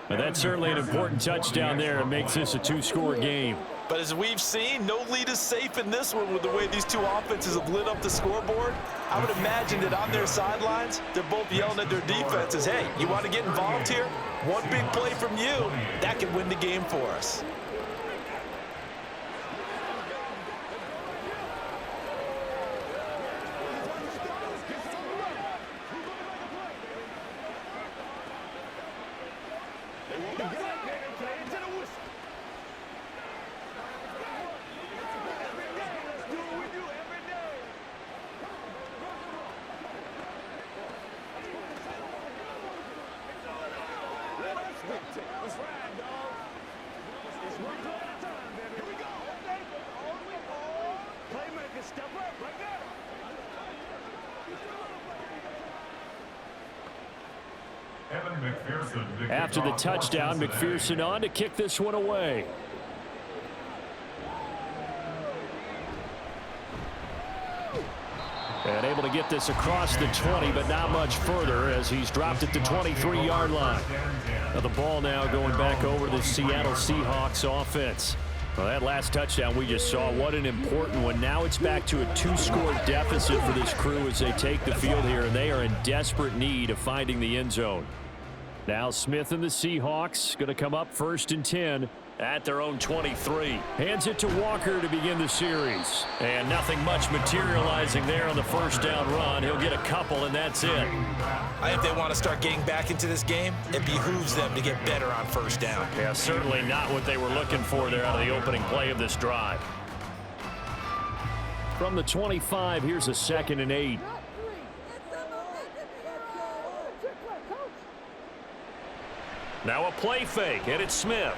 And that's certainly an important touchdown there. It makes this a two-score game. But as we've seen, no lead is safe in this one with the way these two offenses have lit up the scoreboard. I would imagine that on their sidelines, they're both yelling at their defenses, hey, you want to get involved here? One big play from you, that could win the game for us. After the touchdown, McPherson on to kick this one away. And able to get this across the 20, but not much further as he's dropped at the 23-yard line. Now the ball now going back over to the Seattle Seahawks offense. Well, that last touchdown we just saw, what an important one. Now it's back to a two-score deficit for this crew as they take the field here, and they are in desperate need of finding the end zone. Now Smith and the Seahawks going to come up 1st and 10 at their own 23. Hands it to Walker to begin the series. And nothing much materializing there on the first down run. He'll get a couple, and that's it. I think they want to start getting back into this game. It behooves them to get better on first down. Yeah, certainly not what they were looking for there out of the opening play of this drive. From the 25, here's a 2nd and 8. Now a play fake, and it's Smith.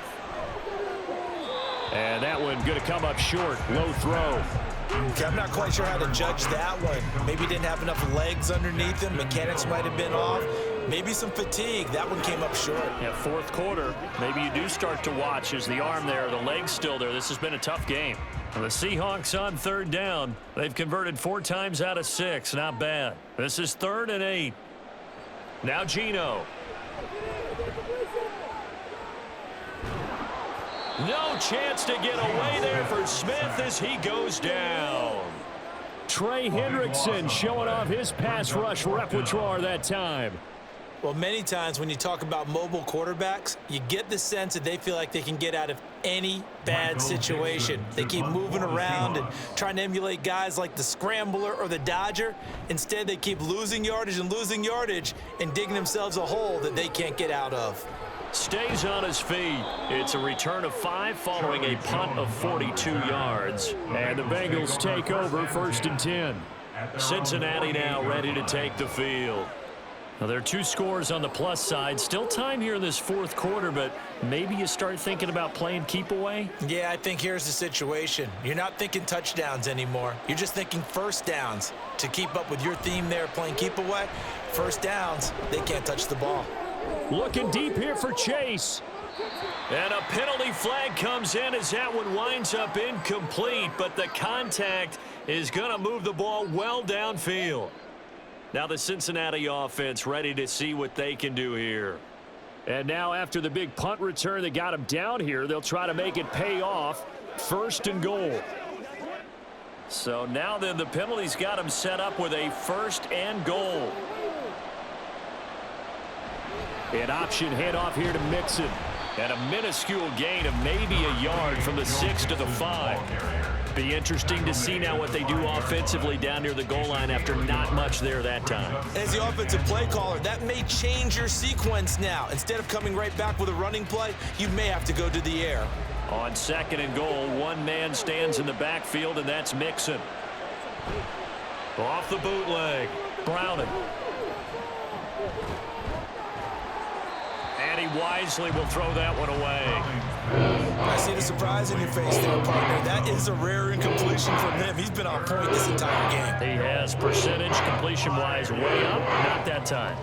And that one going to come up short. Low throw. Okay, I'm not quite sure how to judge that one. Maybe he didn't have enough legs underneath him. Mechanics might have been off. Maybe some fatigue. That one came up short. Yeah, fourth quarter. Maybe you do start to watch as the arm there, the leg's still there. This has been a tough game. And the Seahawks on 3rd down. They've converted 4 times out of 6. Not bad. This is 3rd and 8. Now Geno. No chance to get away there for Smith as he goes down. Trey Hendrickson showing off his pass rush repertoire that time. Well, many times when you talk about mobile quarterbacks, you get the sense that they feel like they can get out of any bad situation. They keep moving around and trying to emulate guys like the Scrambler or the Dodger. Instead, they keep losing yardage and digging themselves a hole that they can't get out of. Stays on his feet. It's a return of 5 following a punt of 42 yards. And the Bengals take over 1st and 10. Cincinnati now ready to take the field. Now, there are 2 scores on the plus side. Still time here in this 4th quarter, but maybe you start thinking about playing keep away? Yeah, I think here's the situation. You're not thinking touchdowns anymore. You're just thinking first downs. To keep up with your theme there, playing keep away, first downs, they can't touch the ball. Looking deep here for Chase. And a penalty flag comes in as that one winds up incomplete, but the contact is going to move the ball well downfield. Now the Cincinnati offense ready to see what they can do here. And now after the big punt return that got them down here, they'll try to make it pay off. 1st and goal. So now then the penalties got them set up with a 1st and goal. An option handoff here to Mixon. And a minuscule gain of maybe a yard from the 6 to the 5. Be interesting to see now what they do offensively down near the goal line after not much there that time. As the offensive play caller, that may change your sequence now. Instead of coming right back with a running play, you may have to go to the air. On 2nd and goal, one man stands in the backfield, and that's Mixon. Off the bootleg, Browning. And he wisely will throw that one away. I see the surprise in your face there, partner. That is a rare incompletion from him. He's been on point this entire game. He has percentage completion-wise way up. Not that time.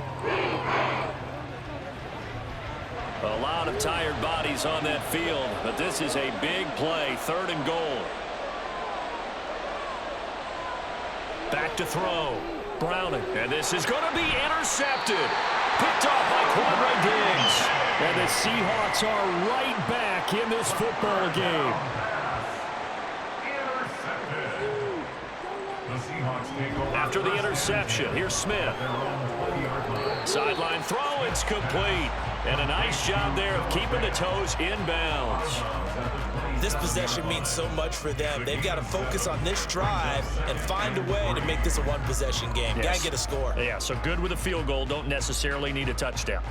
A lot of tired bodies on that field, but this is a big play. 3rd and goal. Back to throw. Browning. And this is going to be intercepted. Picked off by Quandre Diggs. And the Seahawks are right back in this football game. After the interception, here's Smith. Sideline throw, it's complete. And a nice job there of keeping the toes in bounds. This possession means so much for them. They've got to focus on this drive and find a way to make this a one-possession game. Yes. Got to get a score. Yeah, so good with a field goal. Don't necessarily need a touchdown.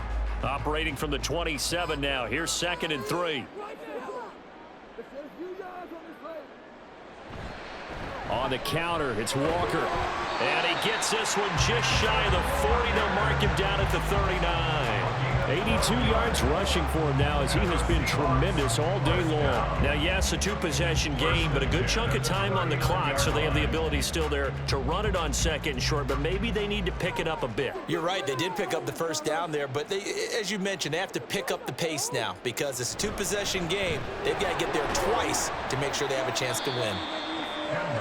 Operating from the 27 now. Here's 2nd and 3. On the counter, it's Walker. And he gets this one just shy of the 40. They'll mark him down at the 39. 82 yards rushing for him now as he has been tremendous all day long. Now, yes, a 2-possession game, but a good chunk of time on the clock, so they have the ability still there to run it on 2nd and short, but maybe they need to pick it up a bit. You're right. They did pick up the first down there, but they, as you mentioned, they have to pick up the pace now because it's a 2-possession game. They've got to get there twice to make sure they have a chance to win.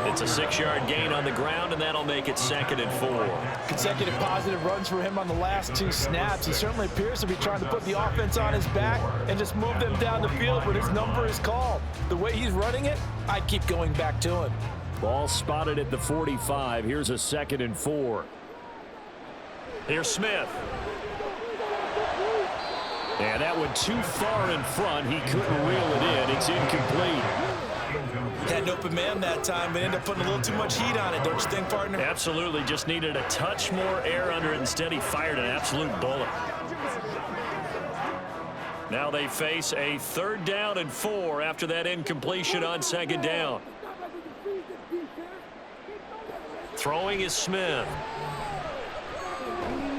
It's a 6-yard gain on the ground, and that'll make it 2nd and 4. Consecutive positive runs for him on the last 2 snaps. He certainly appears to be trying to put the offense on his back and just move them down the field when his number is called. The way he's running it, I'd keep going back to him. Ball spotted at the 45. Here's a 2nd and 4. Here's Smith. And that one too far in front. He couldn't reel it in. It's incomplete. Had an open man that time, but ended up putting a little too much heat on it, don't you think, partner? Absolutely. Just needed a touch more air under it. Instead, he fired an absolute bullet. Now they face a 3rd down and 4 after that incompletion on 2nd down. Throwing is Smith.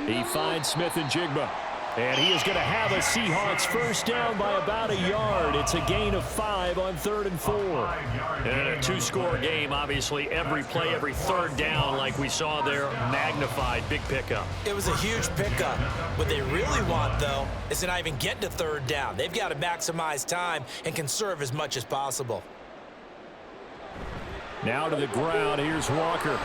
He finds Smith and Jigba. And he is going to have a Seahawks first down by about a yard. It's a gain of 5 on 3rd and 4. And a 2-score game, obviously, every play, every 3rd down, like we saw there, magnified, big pickup. It was a huge pickup. What they really want, though, is to not even get to 3rd down. They've got to maximize time and conserve as much as possible. Now to the ground, here's Walker.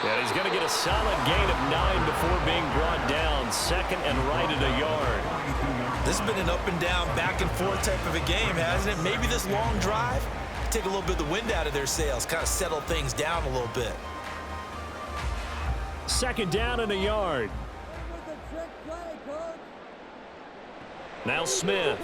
And he's going to get a solid gain of 9 before being brought down. 2nd and right at a yard. This has been an up and down, back and forth type of a game, hasn't it? Maybe this long drive, take a little bit of the wind out of their sails, kind of settle things down a little bit. 2nd down and a yard. Now Smith.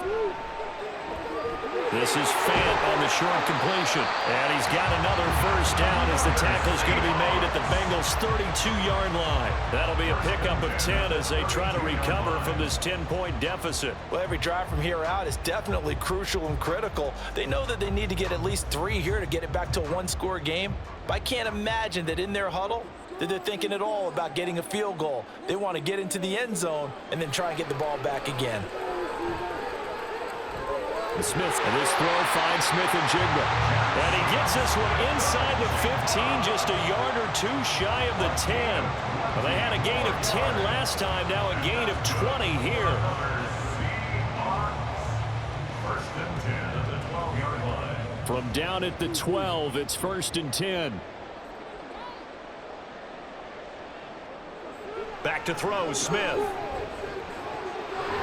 This is Fant on the short completion. And he's got another first down as the tackle's going to be made at the Bengals' 32-yard line. That'll be a pickup of 10 as they try to recover from this 10-point deficit. Well, every drive from here out is definitely crucial and critical. They know that they need to get at least 3 here to get it back to a 1-score game. But I can't imagine that in their huddle that they're thinking at all about getting a field goal. They want to get into the end zone and then try and get the ball back again. Smith, and this throw finds Smith and Jigba. And he gets this one inside the 15, just a yard or 2 shy of the 10. Well, they had a gain of 10 last time, now a gain of 20 here. First and 10 at the 12-yard line. From down at the 12, it's 1st and 10. Back to throw, Smith.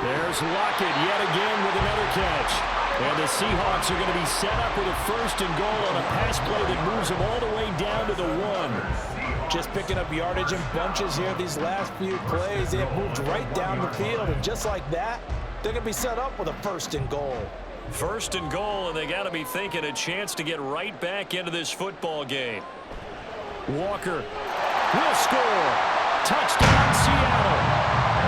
There's Lockett yet again with another catch. And the Seahawks are going to be set up with a 1st and goal on a pass play that moves them all the way down to the 1. Just picking up yardage in bunches here these last few plays. They have moved right down the field, and just like that, they're going to be set up with a 1st and goal. 1st and goal, and they got to be thinking a chance to get right back into this football game. Walker will score. Touchdown, Seattle.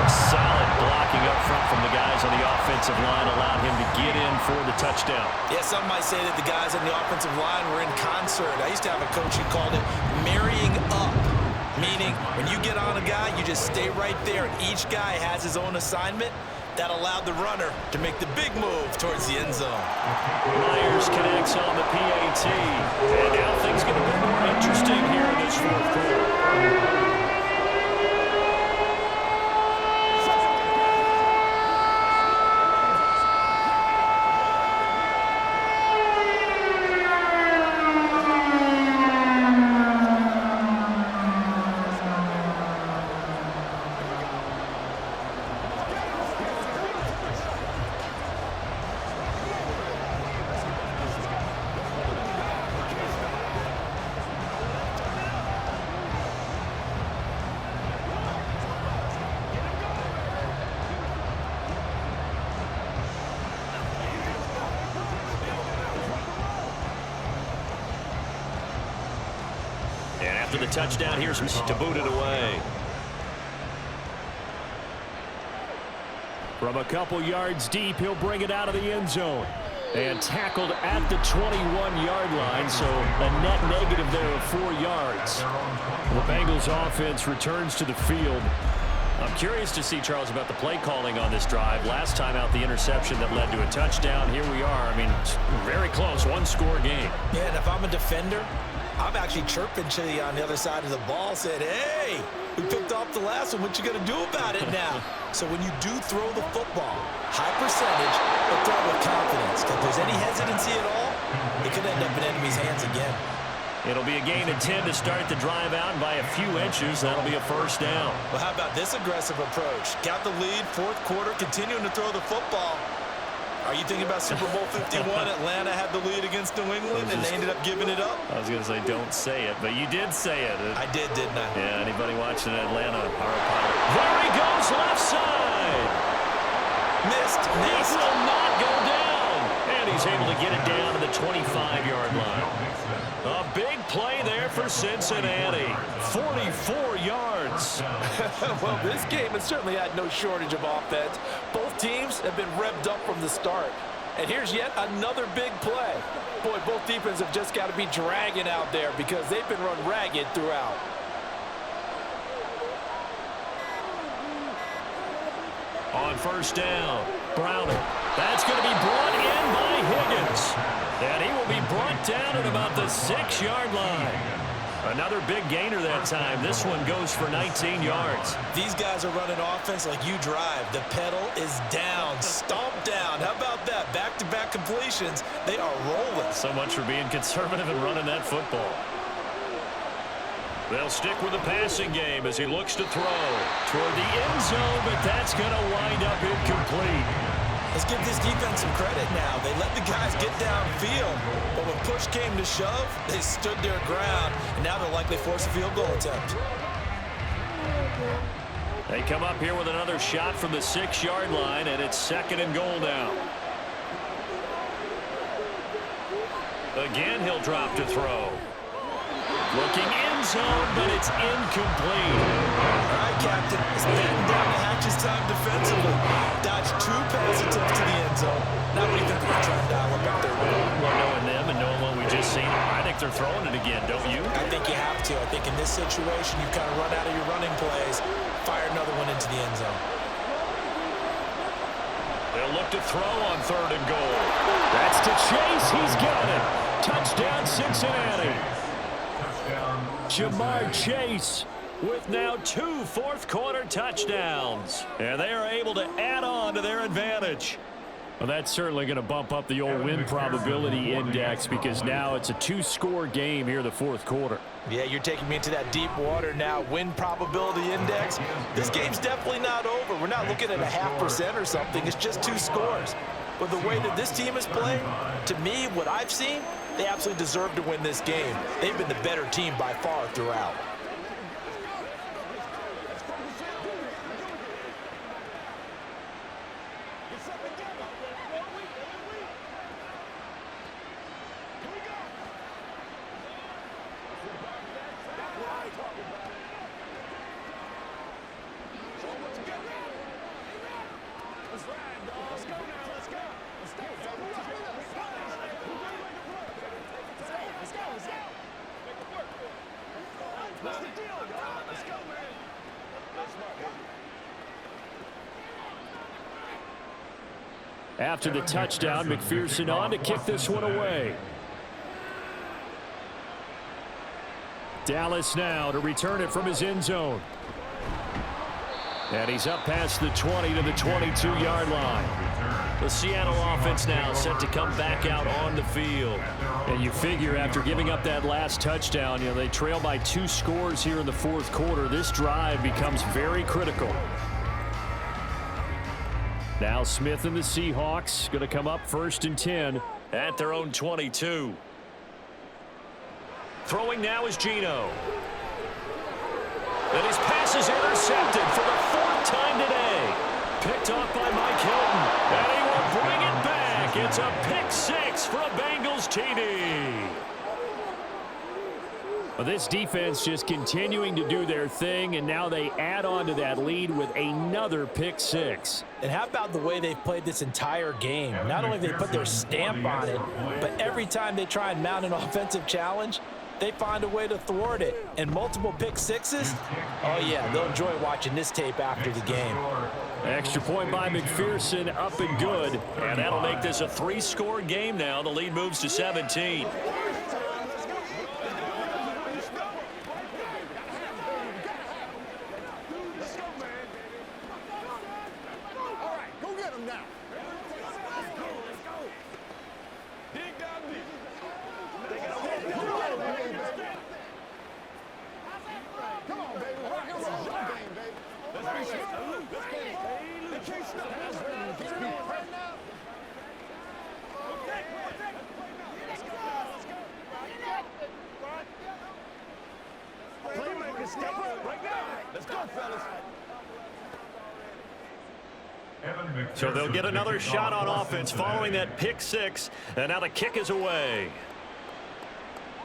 Solid blocking up front from the guys on the offensive line allowed him to get in for the touchdown. Yeah, some might say that the guys on the offensive line were in concert. I used to have a coach who called it marrying up, meaning when you get on a guy, you just stay right there, and each guy has his own assignment. That allowed the runner to make the big move towards the end zone. Myers connects on the PAT. And now things get a bit more interesting here in this 4th quarter. And after the touchdown, here's to boot it away. From a couple yards deep, he'll bring it out of the end zone. And tackled at the 21-yard line, so a net negative there of 4 yards. The Bengals offense returns to the field. I'm curious to see, Charles, about the play calling on this drive. Last time out, the interception that led to a touchdown. Here we are. I mean, it's very close, 1-score game. Yeah, and if I'm a defender, I'm actually chirping Chili on the other side of the ball, said, hey, we picked off the last one. What you going to do about it now? So when you do throw the football, high percentage, but throw it with confidence. If there's any hesitancy at all, it could end up in enemy's hands again. It'll be a gain of 10 to start the drive out, and by a few inches, that'll be a 1st down. Well, how about this aggressive approach? Got the lead, 4th quarter, continuing to throw the football. Are you thinking about Super Bowl 51? Atlanta had the lead against New England, and they ended up giving it up? I was going to say, don't say it, but you did say it. I did, didn't I? Yeah, anybody watching Atlanta, our pilot. There he goes, left side. Missed. He will not go down. And he's able to get it down to the 25-yard line. A big play there for Cincinnati. 44 yards. Well, this game has certainly had no shortage of offense. Both teams have been revved up from the start. And here's yet another big play. Boy, both defenses have just got to be dragging out there because they've been run ragged throughout. On 1st down, Browning. That's going to be brought in by Higgins. And he will be brought down at about the 6-yard line. Another big gainer that time. This one goes for 19 yards. These guys are running offense like you drive. The pedal is down, stomped down. How about that? Back-to-back completions. They are rolling. So much for being conservative and running that football. They'll stick with the passing game as he looks to throw toward the end zone, but that's going to wind up incomplete. Let's give this defense some credit now. They let the guys get downfield, but when push came to shove, they stood their ground, and now they'll likely force a field goal attempt. They come up here with another shot from the 6-yard line, and it's 2nd and goal now. Again, he'll drop to throw. Looking end zone, but it's incomplete. All right, Captain. It's batting down the hatches time defensively. Dodged 2 pass attempts to the end zone. Now what do you think they're going to try and dial up their run? Well, knowing them and knowing what we just seen, I think they're throwing it again, don't you? I think you have to. I think in this situation, you kind of run out of your running plays, fire another one into the end zone. They'll look to throw on 3rd and goal. That's to Chase. He's got it. Touchdown, Cincinnati. Jamar Chase with now 2 fourth-quarter touchdowns. And they are able to add on to their advantage. Well, that's certainly going to bump up the old win probability index because now it's a 2-score game here in the 4th quarter. Yeah, you're taking me into that deep water now. Win probability index. This game's definitely not over. We're not looking at a 0.5% or something. It's just 2 scores. But the way that this team is playing, to me, what I've seen, they absolutely deserve to win this game. They've been the better team by far throughout. After the touchdown, McPherson on to kick this one away. Dallas now to return it from his end zone. And he's up past the 20 to the 22-yard line. The Seattle offense now set to come back out on the field. And you figure after giving up that last touchdown, they trail by 2 scores here in the fourth quarter. This drive becomes very critical. Now Smith and the Seahawks going to come up 1st and 10 at their own 22. Throwing now is Geno. And his pass is intercepted for the 4th time today. Picked off by Mike Hilton. And he will bring it back. It's a pick 6 for a Bengals TD. Well, this defense just continuing to do their thing, and now they add on to that lead with another pick 6. And how about the way they've played this entire game? Not only have they put their stamp on it, but every time they try and mount an offensive challenge, they find a way to thwart it. And multiple pick 6s, oh yeah, they'll enjoy watching this tape after the game. Extra point by McPherson, up and good. And that'll make this a 3-score game now. The lead moves to 17. So they'll get another shot on offense following that pick 6, and now the kick is away.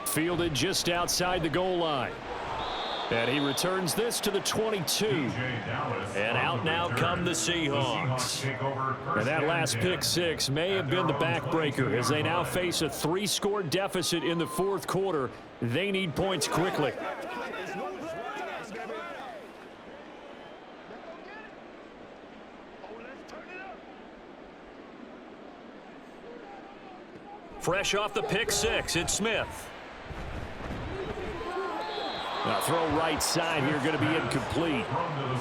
Fielded just outside the goal line. And he returns this to the 22. And out now come the Seahawks. And that last pick 6 may have been the backbreaker as they now face a 3-score deficit in the fourth quarter. They need points quickly. Fresh off the pick 6, it's Smith. Now throw right side here, going to be incomplete.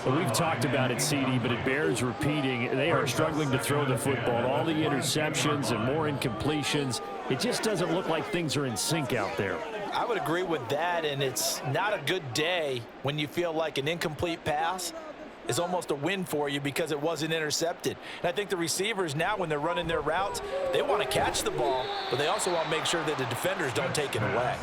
Well, we've talked about it, CD, but it bears repeating. They are struggling to throw the football. All the interceptions and more incompletions. It just doesn't look like things are in sync out there. I would agree with that, and it's not a good day when you feel like an incomplete pass is almost a win for you because it wasn't intercepted. And I think the receivers now, when they're running their routes, they want to catch the ball, but they also want to make sure that the defenders don't take it away.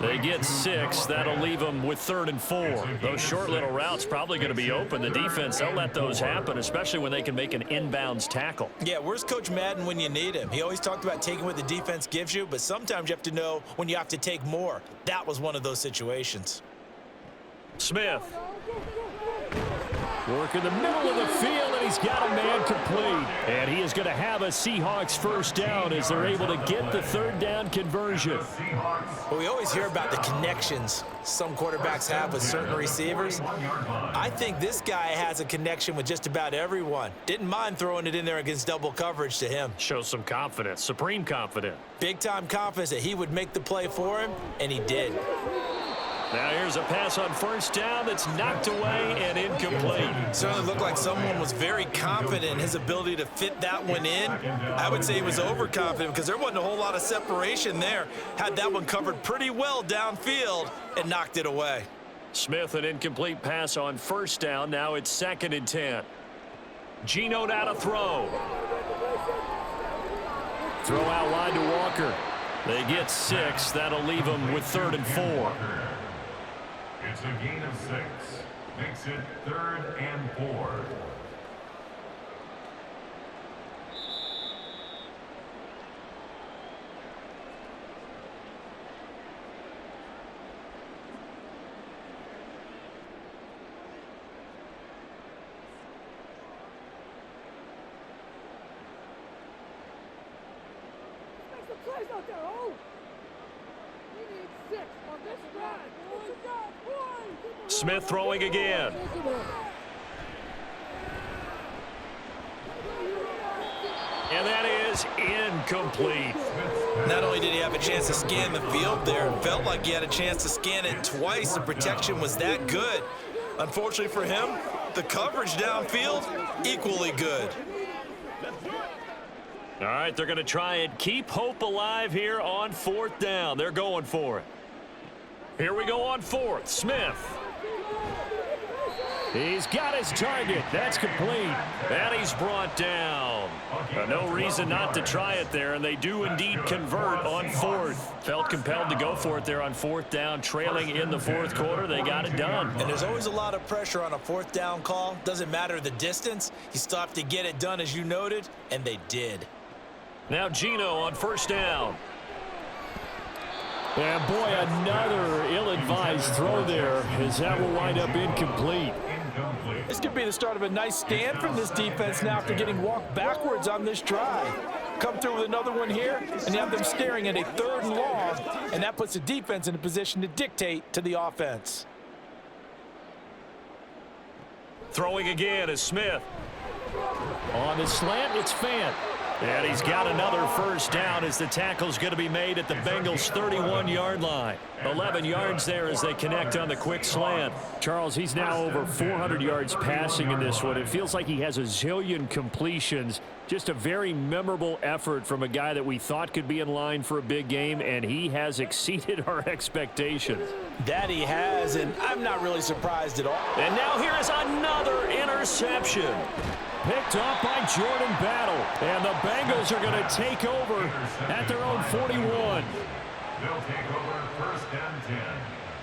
They get 6. That'll leave them with 3rd and 4. Those short little routes probably going to be open. The defense, they'll let those happen, especially when they can make an inbounds tackle. Yeah, where's Coach Madden when you need him? He always talked about taking what the defense gives you, but sometimes you have to know when you have to take more. That was one of those situations. Smith. Work in the middle of the field, and he's got a man complete. And he is going to have a Seahawks first down as they're able to get the 3rd down conversion. Well, we always hear about the connections some quarterbacks have with certain receivers. I think this guy has a connection with just about everyone. Didn't mind throwing it in there against double coverage to him. Shows some confidence, supreme confidence. Big-time confidence that he would make the play for him, and he did. Now here's a pass on first down that's knocked away and incomplete. Certainly looked like someone was very confident in his ability to fit that one in. I would say he was overconfident because there wasn't a whole lot of separation there. Had that one covered pretty well downfield and knocked it away. Smith, an incomplete pass on first down. Now it's 2nd and 10. Geno now to throw. Throw out wide to Walker. They get 6. That'll leave them with 3rd and 4. It's a gain of 6. Makes it 3rd and 4. Smith throwing again. And that is incomplete. Not only did he have a chance to scan the field there, it felt like he had a chance to scan it twice. The protection was that good. Unfortunately for him, the coverage downfield, equally good. All right, they're going to try and keep hope alive here on 4th down. They're going for it. Here we go on 4th. Smith. He's got his target. That's complete. And he's brought down. No reason not to try it there, and they do indeed convert on 4th. Felt compelled to go for it there on 4th down, trailing in the 4th quarter. They got it done. And there's always a lot of pressure on a 4th down call. Doesn't matter the distance. He stopped to get it done, as you noted, and they did. Now Gino on 1st down. And boy, another ill-advised throw there, as that will wind up incomplete. This could be the start of a nice stand from this defense now after getting walked backwards on this drive. Come through with another one here, and you have them staring at a 3rd and long, and that puts the defense in a position to dictate to the offense. Throwing again is Smith. On the slant, it's Fant. And he's got another 1st down as the tackle's going to be made at the Bengals' 31-yard line. 11 yards there as they connect on the quick slant. Charles, he's now over 400 yards passing in this one. It feels like he has a zillion completions. Just a very memorable effort from a guy that we thought could be in line for a big game, and he has exceeded our expectations. That he has, and I'm not really surprised at all. And now here is another interception. Picked off by Jordan Battle. And the Bengals are going to take over at their own 41. They'll take over 1st and 10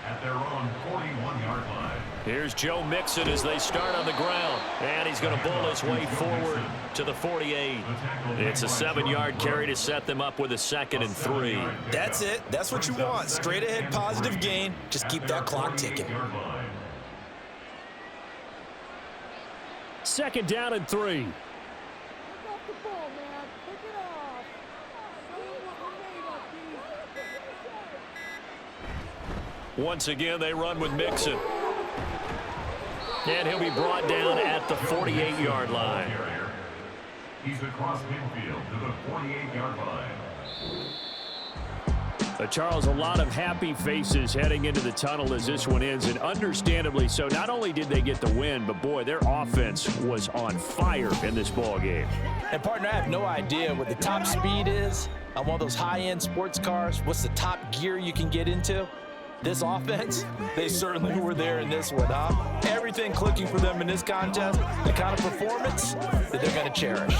at their own 41-yard line. Here's Joe Mixon as they start on the ground. And he's going to bull his way forward to the 48. It's a 7-yard carry to set them up with a 2nd and 3. That's it. That's what you want. Straight ahead positive gain. Just keep that clock ticking. 2nd down and 3. Once again, they run with Mixon. And he'll be brought down at the 48-yard line. He's across midfield to the 48-yard line. Charles, a lot of happy faces heading into the tunnel as this one ends, and understandably so. Not only did they get the win, but boy, their offense was on fire in this ball game. And partner, I have no idea what the top speed is on one of those high-end sports cars. What's the top gear you can get into? This offense, they certainly were there in this one, huh? Everything clicking for them in this contest, the kind of performance that they're going to cherish.